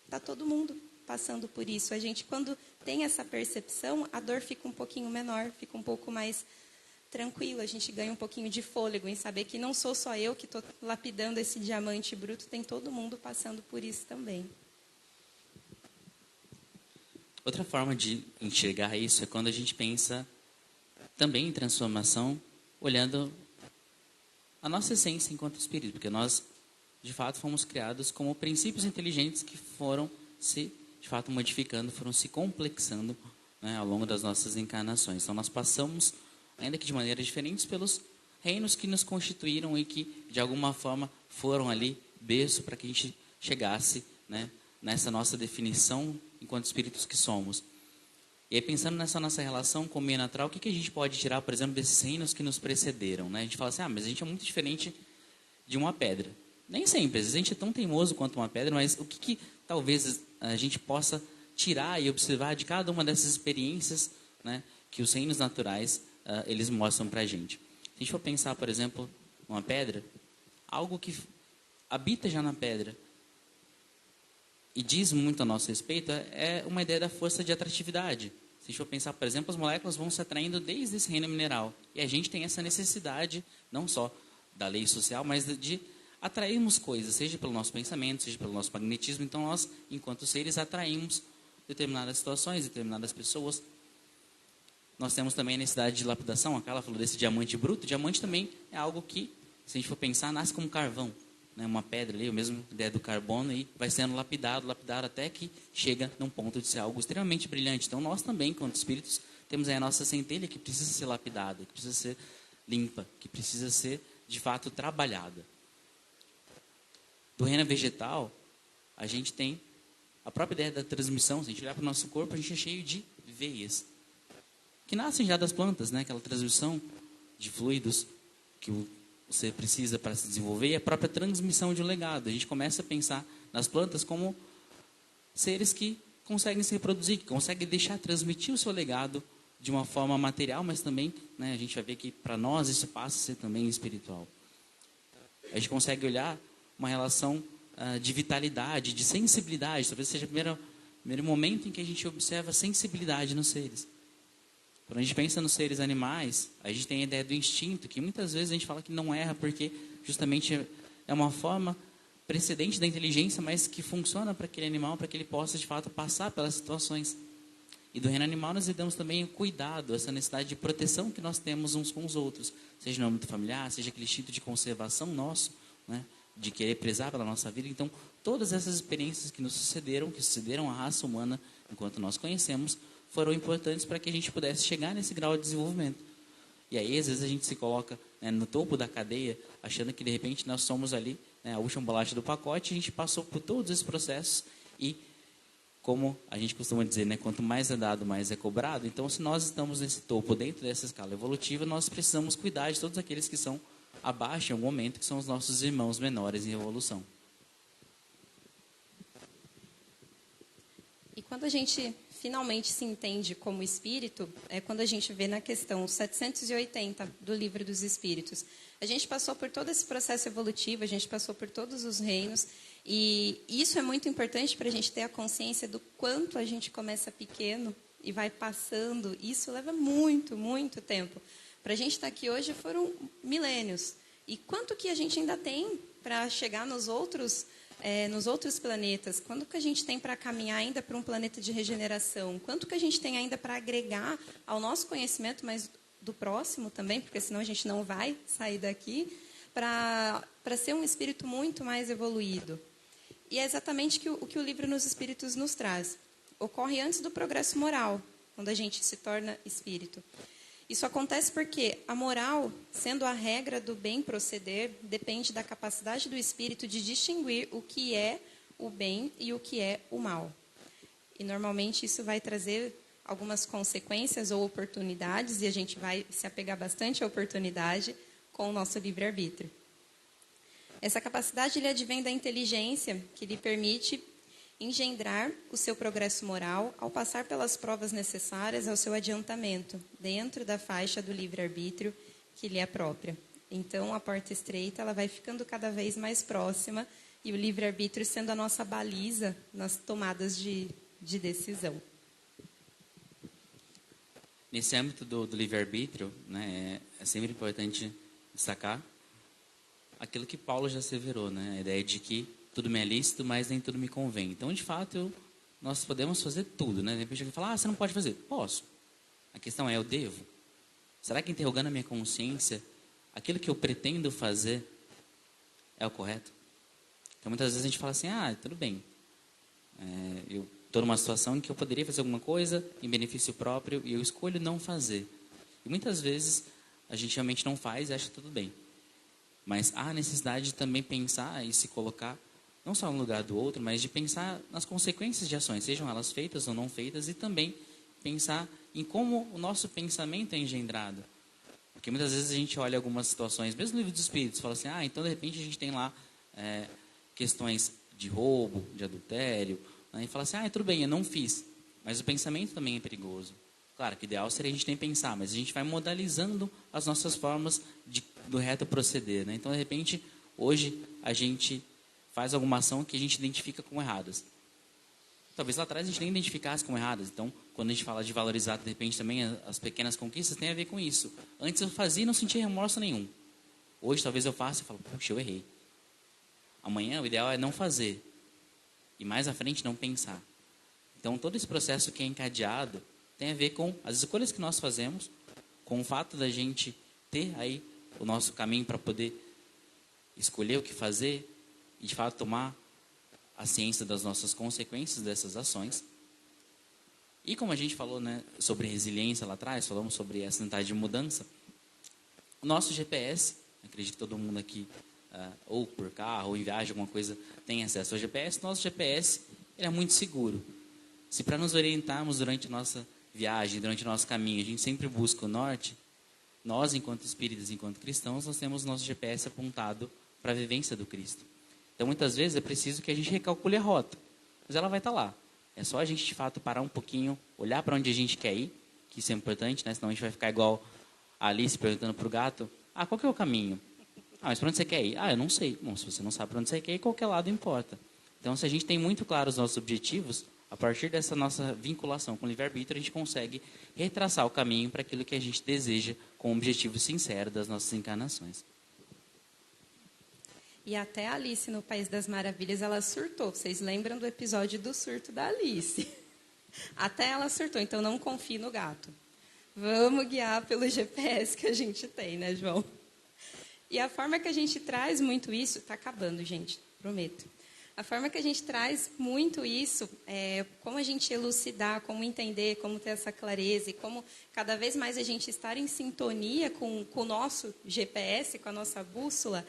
está todo mundo passando por isso. A gente, quando tem essa percepção, a dor fica um pouquinho menor, fica um pouco mais tranquilo, a gente ganha um pouquinho de fôlego em saber que não sou só eu que estou lapidando esse diamante bruto, tem todo mundo passando por isso também. Outra forma de enxergar isso é quando a gente pensa também em transformação, olhando a nossa essência enquanto espírito, porque nós, de fato, fomos criados como princípios inteligentes que foram se, de fato, modificando, foram se complexando, né, ao longo das nossas encarnações. Então, nós passamos, ainda que de maneiras diferentes, pelos reinos que nos constituíram e que, de alguma forma, foram ali berço para que a gente chegasse, né, nessa nossa definição enquanto espíritos que somos. E aí, pensando nessa nossa relação com o meio natural, o que a gente pode tirar, por exemplo, desses reinos que nos precederam? Né? A gente fala assim, mas a gente é muito diferente de uma pedra. Nem sempre, às vezes a gente é tão teimoso quanto uma pedra, mas o que talvez a gente possa tirar e observar de cada uma dessas experiências, né, que os reinos naturais eles mostram para a gente. Se a gente for pensar, por exemplo, uma pedra, algo que habita já na pedra e diz muito a nosso respeito é uma ideia da força de atratividade. Se a gente for pensar, por exemplo, as moléculas vão se atraindo desde esse reino mineral. E a gente tem essa necessidade, não só da lei social, mas de atrairmos coisas, seja pelo nosso pensamento, seja pelo nosso magnetismo. Então nós, enquanto seres, atraímos determinadas situações, determinadas pessoas. Nós temos também a necessidade de lapidação. A Carla falou desse diamante bruto. O diamante também é algo que, se a gente for pensar, nasce como carvão, né? Uma pedra ali, a mesma ideia do carbono, e vai sendo lapidado até que chega num ponto de ser algo extremamente brilhante. Então nós também, enquanto espíritos, temos aí a nossa centelha que precisa ser lapidada, que precisa ser limpa, que precisa ser, de fato, trabalhada. Do reino vegetal, a gente tem a própria ideia da transmissão. Se a gente olhar para o nosso corpo, a gente é cheio de veias, que nascem já das plantas, né? Aquela transmissão de fluidos que você precisa para se desenvolver, e a própria transmissão de um legado. A gente começa a pensar nas plantas como seres que conseguem se reproduzir, que conseguem transmitir o seu legado de uma forma material, mas também, né, a gente vai ver que para nós isso passa a ser também espiritual. A gente consegue olhar uma relação de vitalidade, de sensibilidade. Talvez seja o primeiro momento em que a gente observa a sensibilidade nos seres. Quando a gente pensa nos seres animais, a gente tem a ideia do instinto, que muitas vezes a gente fala que não erra, porque justamente é uma forma precedente da inteligência, mas que funciona para aquele animal, para que ele possa, de fato, passar pelas situações. E do reino animal nós lidamos também o cuidado, essa necessidade de proteção que nós temos uns com os outros, seja no âmbito familiar, seja aquele instinto de conservação nosso, né, de querer prezar pela nossa vida. Então, todas essas experiências que nos sucederam, que sucederam à raça humana, enquanto nós conhecemos, foram importantes para que a gente pudesse chegar nesse grau de desenvolvimento. E aí, às vezes, a gente se coloca, né, no topo da cadeia, achando que, de repente, nós somos ali, né, a última bolacha do pacote. A gente passou por todos esses processos e, como a gente costuma dizer, né, quanto mais é dado, mais é cobrado. Então, se nós estamos nesse topo, dentro dessa escala evolutiva, nós precisamos cuidar de todos aqueles que são abaixo em algum momento, que são os nossos irmãos menores em evolução. E quando a gente finalmente se entende como espírito, é quando a gente vê na questão 780 do Livro dos Espíritos. A gente passou por todo esse processo evolutivo, a gente passou por todos os reinos, e isso é muito importante para a gente ter a consciência do quanto a gente começa pequeno e vai passando. Isso leva muito, muito tempo. Para a gente estar aqui hoje foram milênios. E quanto que a gente ainda tem para chegar nos outros planetas? Quanto que a gente tem para caminhar ainda para um planeta de regeneração? Quanto que a gente tem ainda para agregar ao nosso conhecimento, mas do próximo também, porque senão a gente não vai sair daqui, para ser um espírito muito mais evoluído. E é exatamente o que o Livro dos Espíritos nos traz. Ocorre antes do progresso moral, quando a gente se torna espírito. Isso acontece porque a moral, sendo a regra do bem proceder, depende da capacidade do espírito de distinguir o que é o bem e o que é o mal. E normalmente isso vai trazer algumas consequências ou oportunidades, e a gente vai se apegar bastante à oportunidade com o nosso livre-arbítrio. Essa capacidade lhe advém da inteligência, que lhe permite engendrar o seu progresso moral ao passar pelas provas necessárias ao seu adiantamento, dentro da faixa do livre-arbítrio que lhe é própria. Então, a porta estreita ela vai ficando cada vez mais próxima, e o livre-arbítrio sendo a nossa baliza nas tomadas de decisão. Nesse âmbito do livre-arbítrio, né, é sempre importante destacar aquilo que Paulo já asseverou, né, a ideia de que tudo me é lícito, mas nem tudo me convém. Então, de fato, nós podemos fazer tudo, né? De repente alguém fala, você não pode fazer. Posso. A questão é, eu devo? Será que, interrogando a minha consciência, aquilo que eu pretendo fazer é o correto? Então, muitas vezes a gente fala assim, tudo bem. Eu estou numa situação em que eu poderia fazer alguma coisa em benefício próprio e eu escolho não fazer. E muitas vezes a gente realmente não faz e acha tudo bem. Mas há a necessidade de também pensar e se colocar não só no lugar do outro, mas de pensar nas consequências de ações, sejam elas feitas ou não feitas, e também pensar em como o nosso pensamento é engendrado. Porque muitas vezes a gente olha algumas situações, mesmo no Livro dos Espíritos, fala assim, então de repente a gente tem lá questões de roubo, de adultério, né, e fala assim, tudo bem, eu não fiz. Mas o pensamento também é perigoso. Claro que o ideal seria a gente nem pensar, mas a gente vai modalizando as nossas formas do reto proceder. Né? Então, de repente, hoje a gente faz alguma ação que a gente identifica como erradas. Talvez lá atrás a gente nem identificasse como erradas. Então, quando a gente fala de valorizar, de repente, também as pequenas conquistas, tem a ver com isso. Antes eu fazia e não sentia remorso nenhum. Hoje, talvez eu faça e falo, puxa, eu errei. Amanhã, o ideal é não fazer. E mais à frente, não pensar. Então, todo esse processo que é encadeado tem a ver com as escolhas que nós fazemos, com o fato da gente ter aí o nosso caminho para poder escolher o que fazer e, de fato, tomar a ciência das nossas consequências dessas ações. E como a gente falou, né, sobre resiliência lá atrás, falamos sobre essa vontade de mudança, o nosso GPS, acredito que todo mundo aqui, ou por carro, ou em viagem, alguma coisa, tem acesso ao GPS, nosso GPS ele é muito seguro. Se para nos orientarmos durante a nossa viagem, durante o nosso caminho, a gente sempre busca o norte, nós, enquanto espíritas, enquanto cristãos, nós temos o nosso GPS apontado para a vivência do Cristo. Então, muitas vezes, é preciso que a gente recalcule a rota, mas ela vai estar lá. É só a gente, de fato, parar um pouquinho, olhar para onde a gente quer ir, que isso é importante, né? Senão a gente vai ficar igual a Alice perguntando para o gato, qual que é o caminho? Mas para onde você quer ir? Eu não sei. Bom, se você não sabe para onde você quer ir, qualquer lado importa. Então, se a gente tem muito claro os nossos objetivos, a partir dessa nossa vinculação com o livre-arbítrio, a gente consegue retraçar o caminho para aquilo que a gente deseja com o objetivo sincero das nossas encarnações. E até a Alice no País das Maravilhas, ela surtou. Vocês lembram do episódio do surto da Alice? Até ela surtou, então não confie no gato. Vamos guiar pelo GPS que a gente tem, né, João? E a forma que a gente traz muito isso... Está acabando, gente, prometo. A forma que a gente traz muito isso é como a gente elucidar, como entender, como ter essa clareza e como cada vez mais a gente estar em sintonia com o nosso GPS, com a nossa bússola,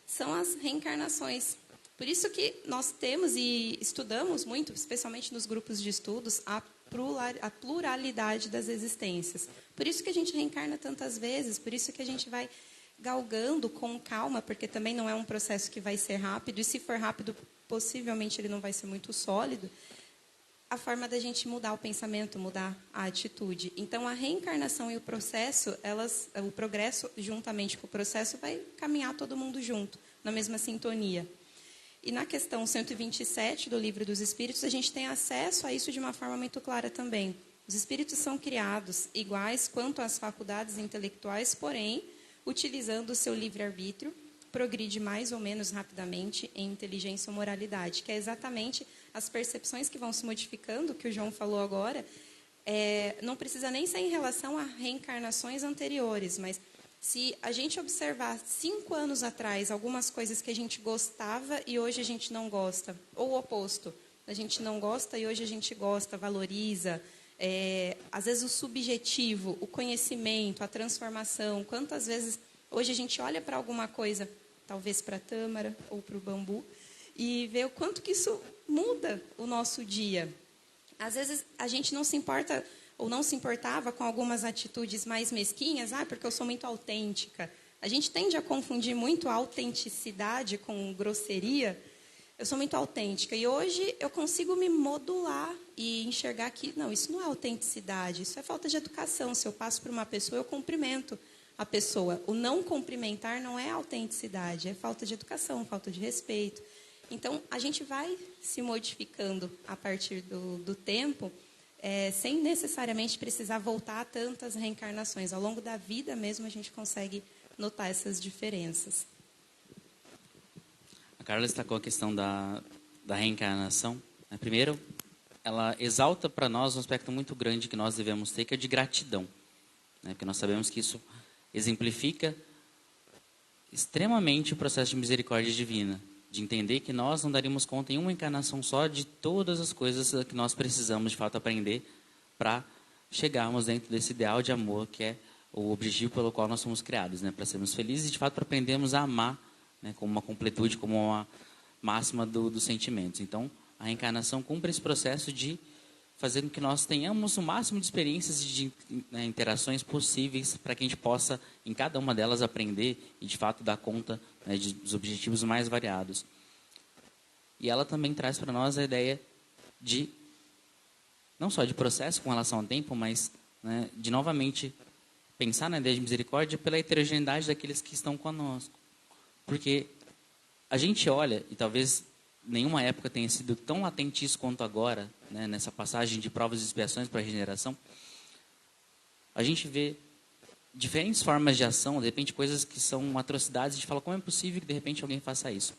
são as reencarnações. Por isso que nós temos e estudamos muito, especialmente nos grupos de estudos, a pluralidade das existências. Por isso que a gente reencarna tantas vezes, por isso que a gente vai galgando com calma, porque também não é um processo que vai ser rápido, e se for rápido, possivelmente ele não vai ser muito sólido, a forma da gente mudar o pensamento, mudar a atitude. Então, a reencarnação e o processo, o progresso, juntamente com o processo, vai caminhar todo mundo junto, na mesma sintonia. E na questão 127 do Livro dos Espíritos, a gente tem acesso a isso de uma forma muito clara também. Os espíritos são criados iguais quanto às faculdades intelectuais, porém, utilizando o seu livre-arbítrio, progride mais ou menos rapidamente em inteligência ou moralidade, que é exatamente as percepções que vão se modificando, que o João falou agora, não precisa nem ser em relação a reencarnações anteriores, mas se a gente observar 5 anos atrás algumas coisas que a gente gostava e hoje a gente não gosta, ou o oposto, a gente não gosta e hoje a gente gosta, valoriza, às vezes o subjetivo, o conhecimento, a transformação, quantas vezes hoje a gente olha para alguma coisa, talvez para a tâmara ou para o bambu, e vê o quanto que isso muda o nosso dia. Às vezes a gente não se importa ou não se importava com algumas atitudes mais mesquinhas, porque eu sou muito autêntica. A gente tende a confundir muito a autenticidade com grosseria. Eu sou muito autêntica e hoje eu consigo me modular e enxergar que, não, isso não é autenticidade, isso é falta de educação. Se eu passo por uma pessoa, eu cumprimento a pessoa. O não cumprimentar não é autenticidade, é falta de educação, falta de respeito. Então, a gente vai se modificando a partir do tempo, sem necessariamente precisar voltar a tantas reencarnações. Ao longo da vida mesmo, a gente consegue notar essas diferenças. A Carla destacou a questão da reencarnação. Primeiro, ela exalta para nós um aspecto muito grande que nós devemos ter, que é de gratidão. Porque nós sabemos que isso exemplifica extremamente o processo de misericórdia divina, de entender que nós não daríamos conta em uma encarnação só de todas as coisas que nós precisamos de fato aprender para chegarmos dentro desse ideal de amor que é o objetivo pelo qual nós somos criados, para sermos felizes e de fato para aprendermos a amar, como uma completude, como uma máxima dos sentimentos. Então, a reencarnação cumpre esse processo de fazer com que nós tenhamos o máximo de experiências e de interações possíveis para que a gente possa, em cada uma delas, aprender e, de fato, dar conta dos objetivos mais variados. E ela também traz para nós a ideia de, não só de processo com relação ao tempo, mas, né, de novamente pensar na ideia de misericórdia pela heterogeneidade daqueles que estão conosco. Porque a gente olha, e talvez nenhuma época tenha sido tão latente isso quanto agora, né, nessa passagem de provas e expiações para a regeneração, a gente vê diferentes formas de ação, de repente coisas que são atrocidades, a gente fala, como é possível que de repente alguém faça isso?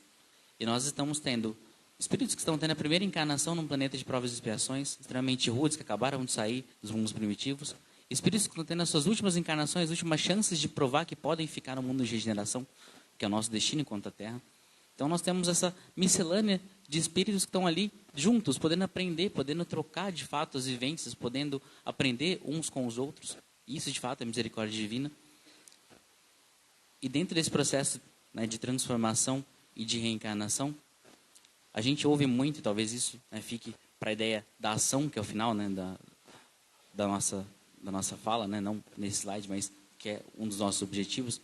E nós estamos tendo espíritos que estão tendo a primeira encarnação num planeta de provas e expiações, extremamente rudes, que acabaram de sair dos mundos primitivos. Espíritos que estão tendo as suas últimas encarnações, as últimas chances de provar que podem ficar no mundo de regeneração, que é o nosso destino enquanto a Terra. Então nós temos essa miscelânea de espíritos que estão ali juntos, podendo aprender, podendo trocar de fato as vivências, podendo aprender uns com os outros. Isso de fato é misericórdia divina. E dentro desse processo, né, de transformação e de reencarnação, a gente ouve muito, e talvez isso, né, fique para a ideia da ação, que é o final, né, da nossa fala, né, não nesse slide, mas que é um dos nossos objetivos.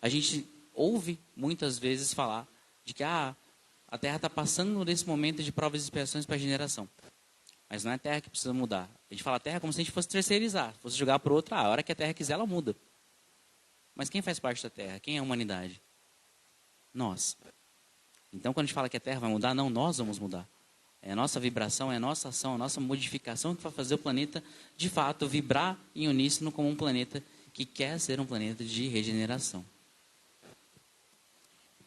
A gente ouve muitas vezes falar de que a Terra está passando nesse momento de provas e expiações para a regeneração. Mas não é a Terra que precisa mudar. A gente fala a Terra como se a gente fosse terceirizar, fosse jogar para outra. A hora que a Terra quiser, ela muda. Mas quem faz parte da Terra? Quem é a humanidade? Nós. Então, quando a gente fala que a Terra vai mudar, não, nós vamos mudar. É a nossa vibração, é a nossa ação, a nossa modificação que vai fazer o planeta, de fato, vibrar em uníssono como um planeta que quer ser um planeta de regeneração.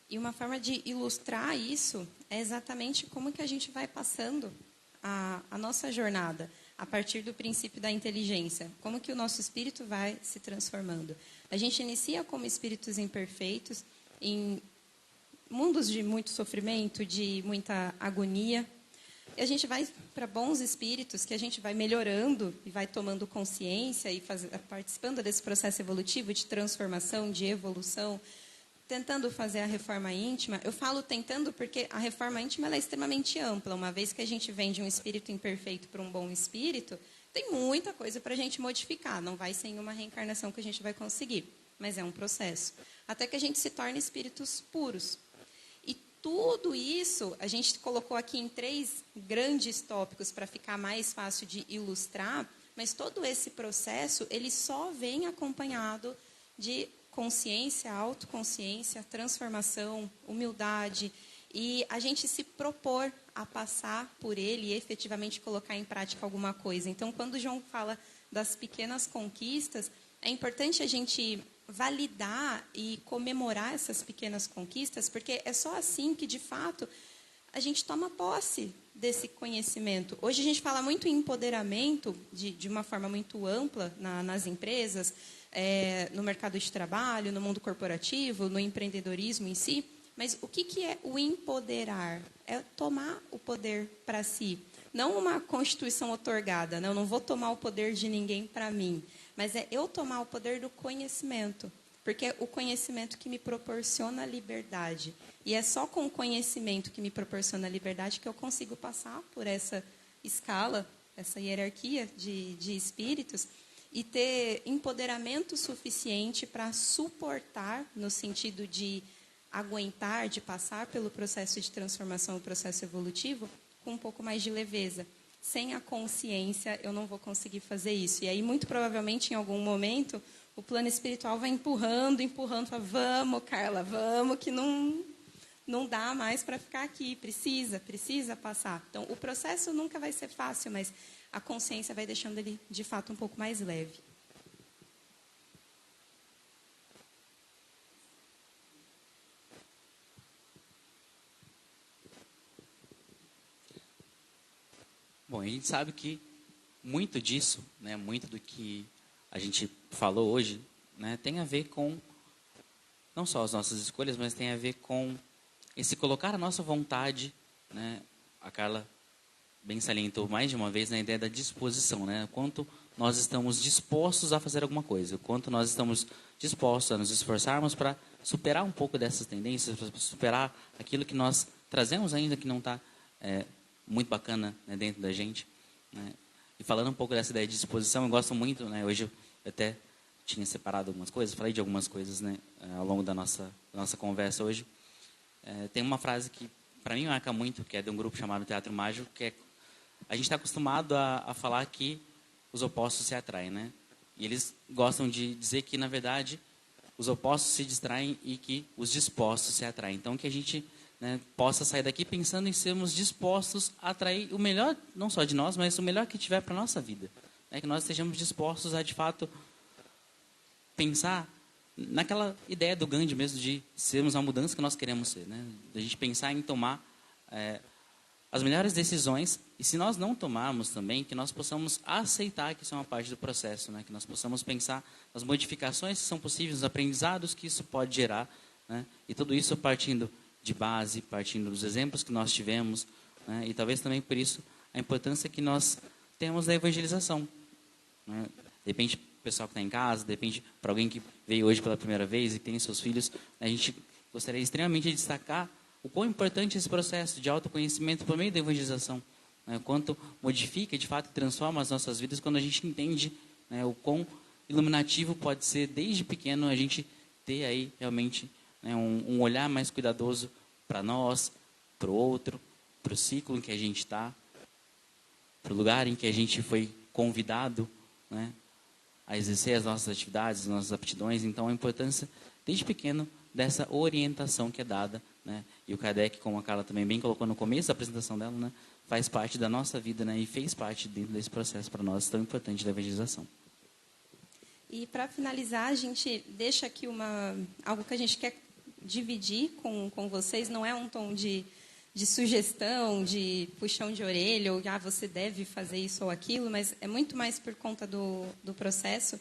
E uma forma de ilustrar isso é exatamente como que a gente vai passando a nossa jornada a partir do princípio da inteligência. Como que o nosso espírito vai se transformando. A gente inicia como espíritos imperfeitos, em mundos de muito sofrimento, de muita agonia. E a gente vai para bons espíritos, que a gente vai melhorando e vai tomando consciência e participando desse processo evolutivo de transformação, de evolução, tentando fazer a reforma íntima. Eu falo tentando porque a reforma íntima ela é extremamente ampla. Uma vez que a gente vem de um espírito imperfeito para um bom espírito, tem muita coisa para a gente modificar. Não vai ser em uma reencarnação que a gente vai conseguir, mas é um processo. Até que a gente se torne espíritos puros. E tudo isso a gente colocou aqui em 3 grandes tópicos para ficar mais fácil de ilustrar, mas todo esse processo ele só vem acompanhado de consciência, autoconsciência, transformação, humildade, e a gente se propor a passar por ele e efetivamente colocar em prática alguma coisa. Então, quando o João fala das pequenas conquistas, é importante a gente validar e comemorar essas pequenas conquistas, porque é só assim que, de fato, a gente toma posse desse conhecimento. Hoje a gente fala muito em empoderamento, de uma forma muito ampla, nas empresas, no mercado de trabalho, no mundo corporativo, no empreendedorismo em si. Mas o que é o empoderar? É tomar o poder para si. Não uma constituição otorgada, não, não vou tomar o poder de ninguém para mim, mas é eu tomar o poder do conhecimento. Porque é o conhecimento que me proporciona a liberdade. E é só com o conhecimento que me proporciona a liberdade que eu consigo passar por essa escala, essa hierarquia de espíritos, e ter empoderamento suficiente para suportar, no sentido de aguentar, de passar pelo processo de transformação, o processo evolutivo, com um pouco mais de leveza. Sem a consciência, eu não vou conseguir fazer isso. E aí, muito provavelmente, em algum momento, o plano espiritual vai empurrando, fala, vamos, Carla, vamos, que não dá mais para ficar aqui, precisa passar. Então, o processo nunca vai ser fácil, mas a consciência vai deixando ele, de fato, um pouco mais leve. Bom, a gente sabe que muito disso, né, muito do que a gente falou hoje, né, tem a ver com, não só as nossas escolhas, mas tem a ver com esse colocar a nossa vontade, né, a Carla bem salientou mais de uma vez na ideia da disposição, né, quanto nós estamos dispostos a fazer alguma coisa, quanto nós estamos dispostos a nos esforçarmos para superar um pouco dessas tendências, para superar aquilo que nós trazemos ainda que não está muito bacana, né, dentro da gente, né. E falando um pouco dessa ideia de disposição, eu gosto muito, né, hoje eu até tinha separado algumas coisas, falei de algumas coisas, né, ao longo da nossa conversa hoje. Tem uma frase que para mim marca muito, que é de um grupo chamado Teatro Mágico, que é, a gente está acostumado a falar que os opostos se atraem, né? E eles gostam de dizer que, na verdade, os opostos se distraem e que os dispostos se atraem. Então, que a gente, né, possa sair daqui pensando em sermos dispostos a atrair o melhor, não só de nós, mas o melhor que tiver para a nossa vida. Né? Que nós estejamos dispostos a, de fato, pensar naquela ideia do Gandhi mesmo, de sermos a mudança que nós queremos ser. Né? A gente pensar em tomar as melhores decisões, e se nós não tomarmos também, que nós possamos aceitar que isso é uma parte do processo, né? Que nós possamos pensar nas modificações que são possíveis, nos aprendizados que isso pode gerar, né? E tudo isso partindo de base, partindo dos exemplos que nós tivemos, né? E talvez também por isso a importância que nós temos da evangelização. Né? De repente, o pessoal que está em casa, de repente, para alguém que veio hoje pela primeira vez e tem seus filhos, a gente gostaria extremamente de destacar o quão importante é esse processo de autoconhecimento por meio da evangelização. Né? O quanto modifica, de fato, transforma as nossas vidas quando a gente entende, né, o quão iluminativo pode ser, desde pequeno, a gente ter aí realmente, né, um olhar mais cuidadoso para nós, para o outro, para o ciclo em que a gente está, para o lugar em que a gente foi convidado, né, a exercer as nossas atividades, as nossas aptidões. Então, a importância, desde pequeno, dessa orientação que é dada, né? E o Kardec, como a Carla também bem colocou no começo da apresentação dela, né, faz parte da nossa vida, né, e fez parte dentro desse processo para nós tão importante da evangelização. E para finalizar, a gente deixa aqui algo que a gente quer dividir com vocês, não é um tom de sugestão, de puxão de orelha, ou você deve fazer isso ou aquilo, mas é muito mais por conta do processo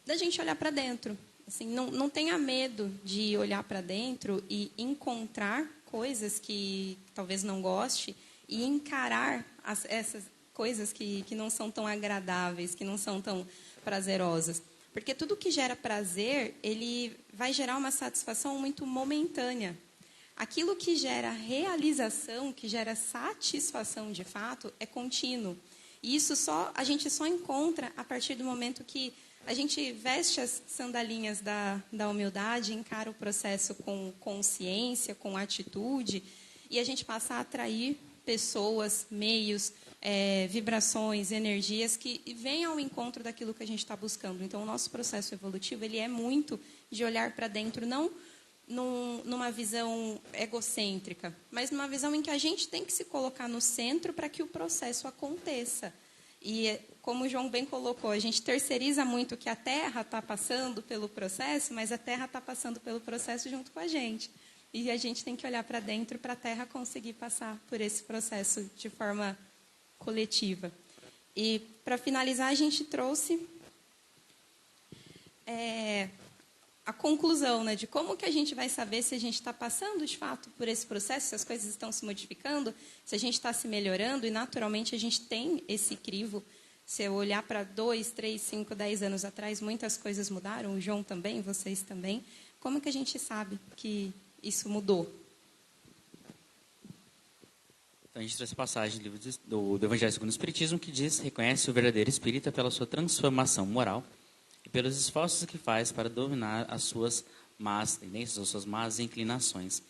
da gente olhar para dentro. Assim, não tenha medo de olhar para dentro e encontrar coisas que talvez não goste e encarar essas coisas que não são tão agradáveis, que não são tão prazerosas. Porque tudo que gera prazer, ele vai gerar uma satisfação muito momentânea. Aquilo que gera realização, que gera satisfação de fato, é contínuo. E isso a gente só encontra a partir do momento que a gente veste as sandalinhas da humildade, encara o processo com consciência, com atitude, e a gente passa a atrair pessoas, meios, vibrações, energias que vêm ao encontro daquilo que a gente está buscando. Então, o nosso processo evolutivo ele é muito de olhar para dentro, não numa visão egocêntrica, mas numa visão em que a gente tem que se colocar no centro para que o processo aconteça. E, como o João bem colocou, a gente terceiriza muito que a Terra está passando pelo processo, mas a Terra está passando pelo processo junto com a gente. E a gente tem que olhar para dentro para a Terra conseguir passar por esse processo de forma coletiva. E, para finalizar, a gente trouxe a conclusão, né, de como que a gente vai saber se a gente está passando, de fato, por esse processo, se as coisas estão se modificando, se a gente está se melhorando, e, naturalmente, a gente tem esse crivo. Se eu olhar para 2, 3, 5, 10 anos atrás, muitas coisas mudaram, o João também, vocês também. Como que a gente sabe que isso mudou? Então, a gente trouxe a passagem do livro do Evangelho segundo o Espiritismo, que diz: reconhece o verdadeiro espírita pela sua transformação moral e pelos esforços que faz para dominar as suas más tendências, as suas más inclinações.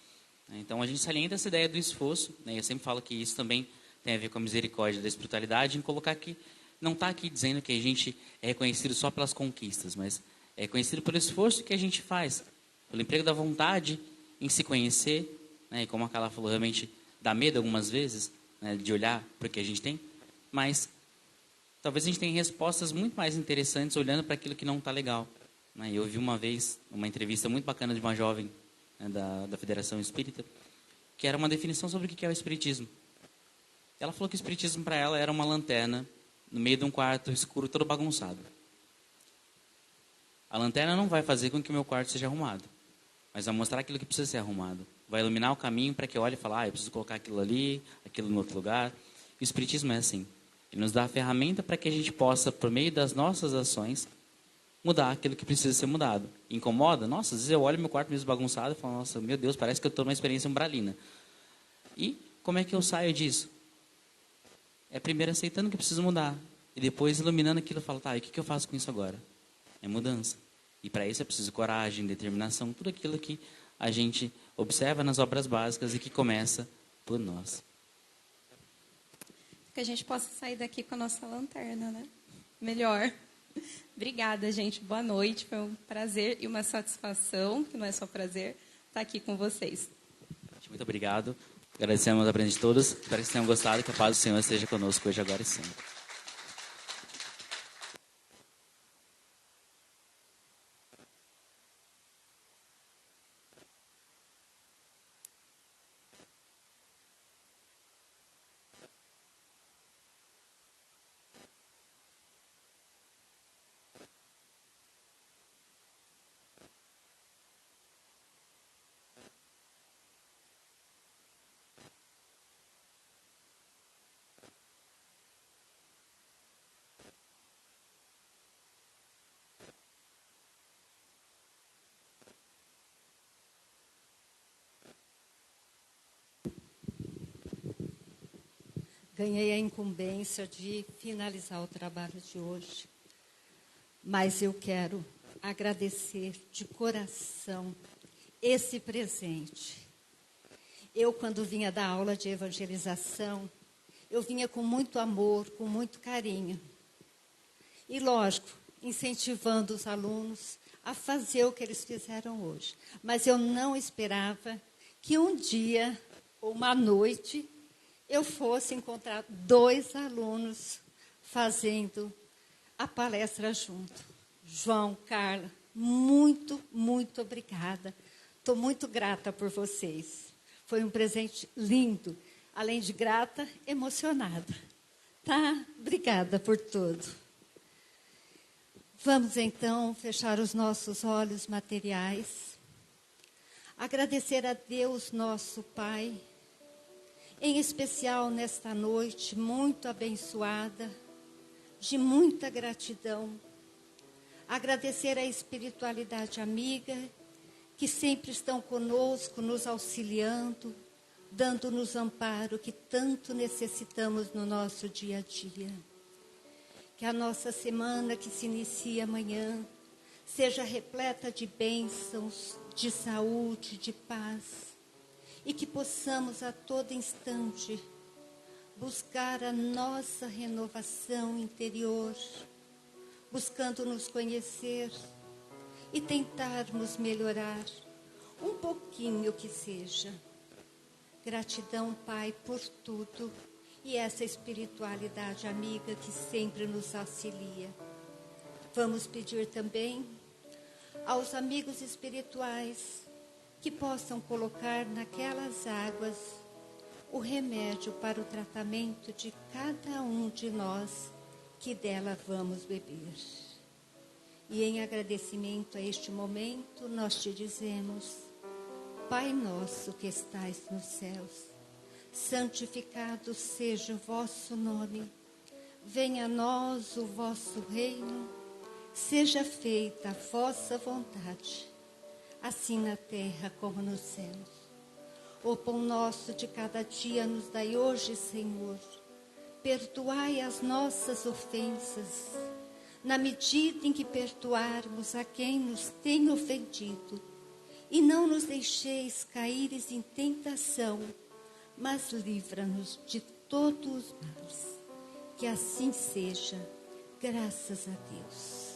Então, a gente salienta essa ideia do esforço, né? Eu sempre falo que isso também tem a ver com a misericórdia da espiritualidade, em colocar que não está aqui dizendo que a gente é reconhecido só pelas conquistas, mas é reconhecido pelo esforço que a gente faz, pelo emprego da vontade em se conhecer, né? E como a Carla falou, realmente dá medo algumas vezes, né, de olhar para o que a gente tem, mas talvez a gente tenha respostas muito mais interessantes olhando para aquilo que não está legal. Né? Eu ouvi uma vez uma entrevista muito bacana de uma jovem, né, da Federação Espírita, que era uma definição sobre o que é o Espiritismo. Ela falou que o Espiritismo para ela era uma lanterna no meio de um quarto escuro todo bagunçado. A lanterna não vai fazer com que o meu quarto seja arrumado, mas vai mostrar aquilo que precisa ser arrumado. Vai iluminar o caminho para que eu olhe e fale, eu preciso colocar aquilo ali, aquilo no outro lugar. E o Espiritismo é assim. Ele nos dá a ferramenta para que a gente possa, por meio das nossas ações, mudar aquilo que precisa ser mudado. Incomoda? Nossa, às vezes eu olho meu quarto meio bagunçado e falo, nossa, meu Deus, parece que eu estou numa experiência umbralina. E como é que eu saio disso? É primeiro aceitando que preciso mudar. E depois iluminando aquilo e falo, e o que eu faço com isso agora? É mudança. E para isso é preciso coragem, determinação, tudo aquilo que a gente observa nas obras básicas e que começa por nós. Que a gente possa sair daqui com a nossa lanterna, né? Melhor. Obrigada, gente. Boa noite. Foi um prazer e uma satisfação, que não é só prazer, estar aqui com vocês. Muito obrigado. Agradecemos a presença de todos. Espero que vocês tenham gostado. Que a paz do Senhor esteja conosco hoje, agora e sempre. Ganhei a incumbência de finalizar o trabalho de hoje, mas eu quero agradecer de coração esse presente. Eu, quando vinha da aula de evangelização, eu vinha com muito amor, com muito carinho. E, lógico, incentivando os alunos a fazer o que eles fizeram hoje. Mas eu não esperava que um dia, ou uma noite, eu fosse encontrar 2 alunos fazendo a palestra junto. João, Carla, muito, muito obrigada. Estou muito grata por vocês. Foi um presente lindo. Além de grata, emocionada. Tá? Obrigada por tudo. Vamos, então, fechar os nossos olhos materiais. Agradecer a Deus, nosso Pai, em especial nesta noite muito abençoada, de muita gratidão. Agradecer a espiritualidade amiga, que sempre estão conosco, nos auxiliando, dando-nos amparo que tanto necessitamos no nosso dia a dia. Que a nossa semana que se inicia amanhã seja repleta de bênçãos, de saúde, de paz. E que possamos a todo instante buscar a nossa renovação interior, buscando nos conhecer e tentarmos melhorar um pouquinho que seja. Gratidão, Pai, por tudo e essa espiritualidade amiga que sempre nos auxilia. Vamos pedir também aos amigos espirituais que possam colocar naquelas águas o remédio para o tratamento de cada um de nós que dela vamos beber. E em agradecimento a este momento, nós te dizemos: Pai nosso que estais nos céus, santificado seja o vosso nome. Venha a nós o vosso reino, seja feita a vossa vontade, assim na terra como nos céus. O pão nosso de cada dia nos dai hoje, Senhor. Perdoai as nossas ofensas, na medida em que perdoarmos a quem nos tem ofendido. E não nos deixeis cair em tentação, mas livra-nos de todos os males. Que assim seja, graças a Deus.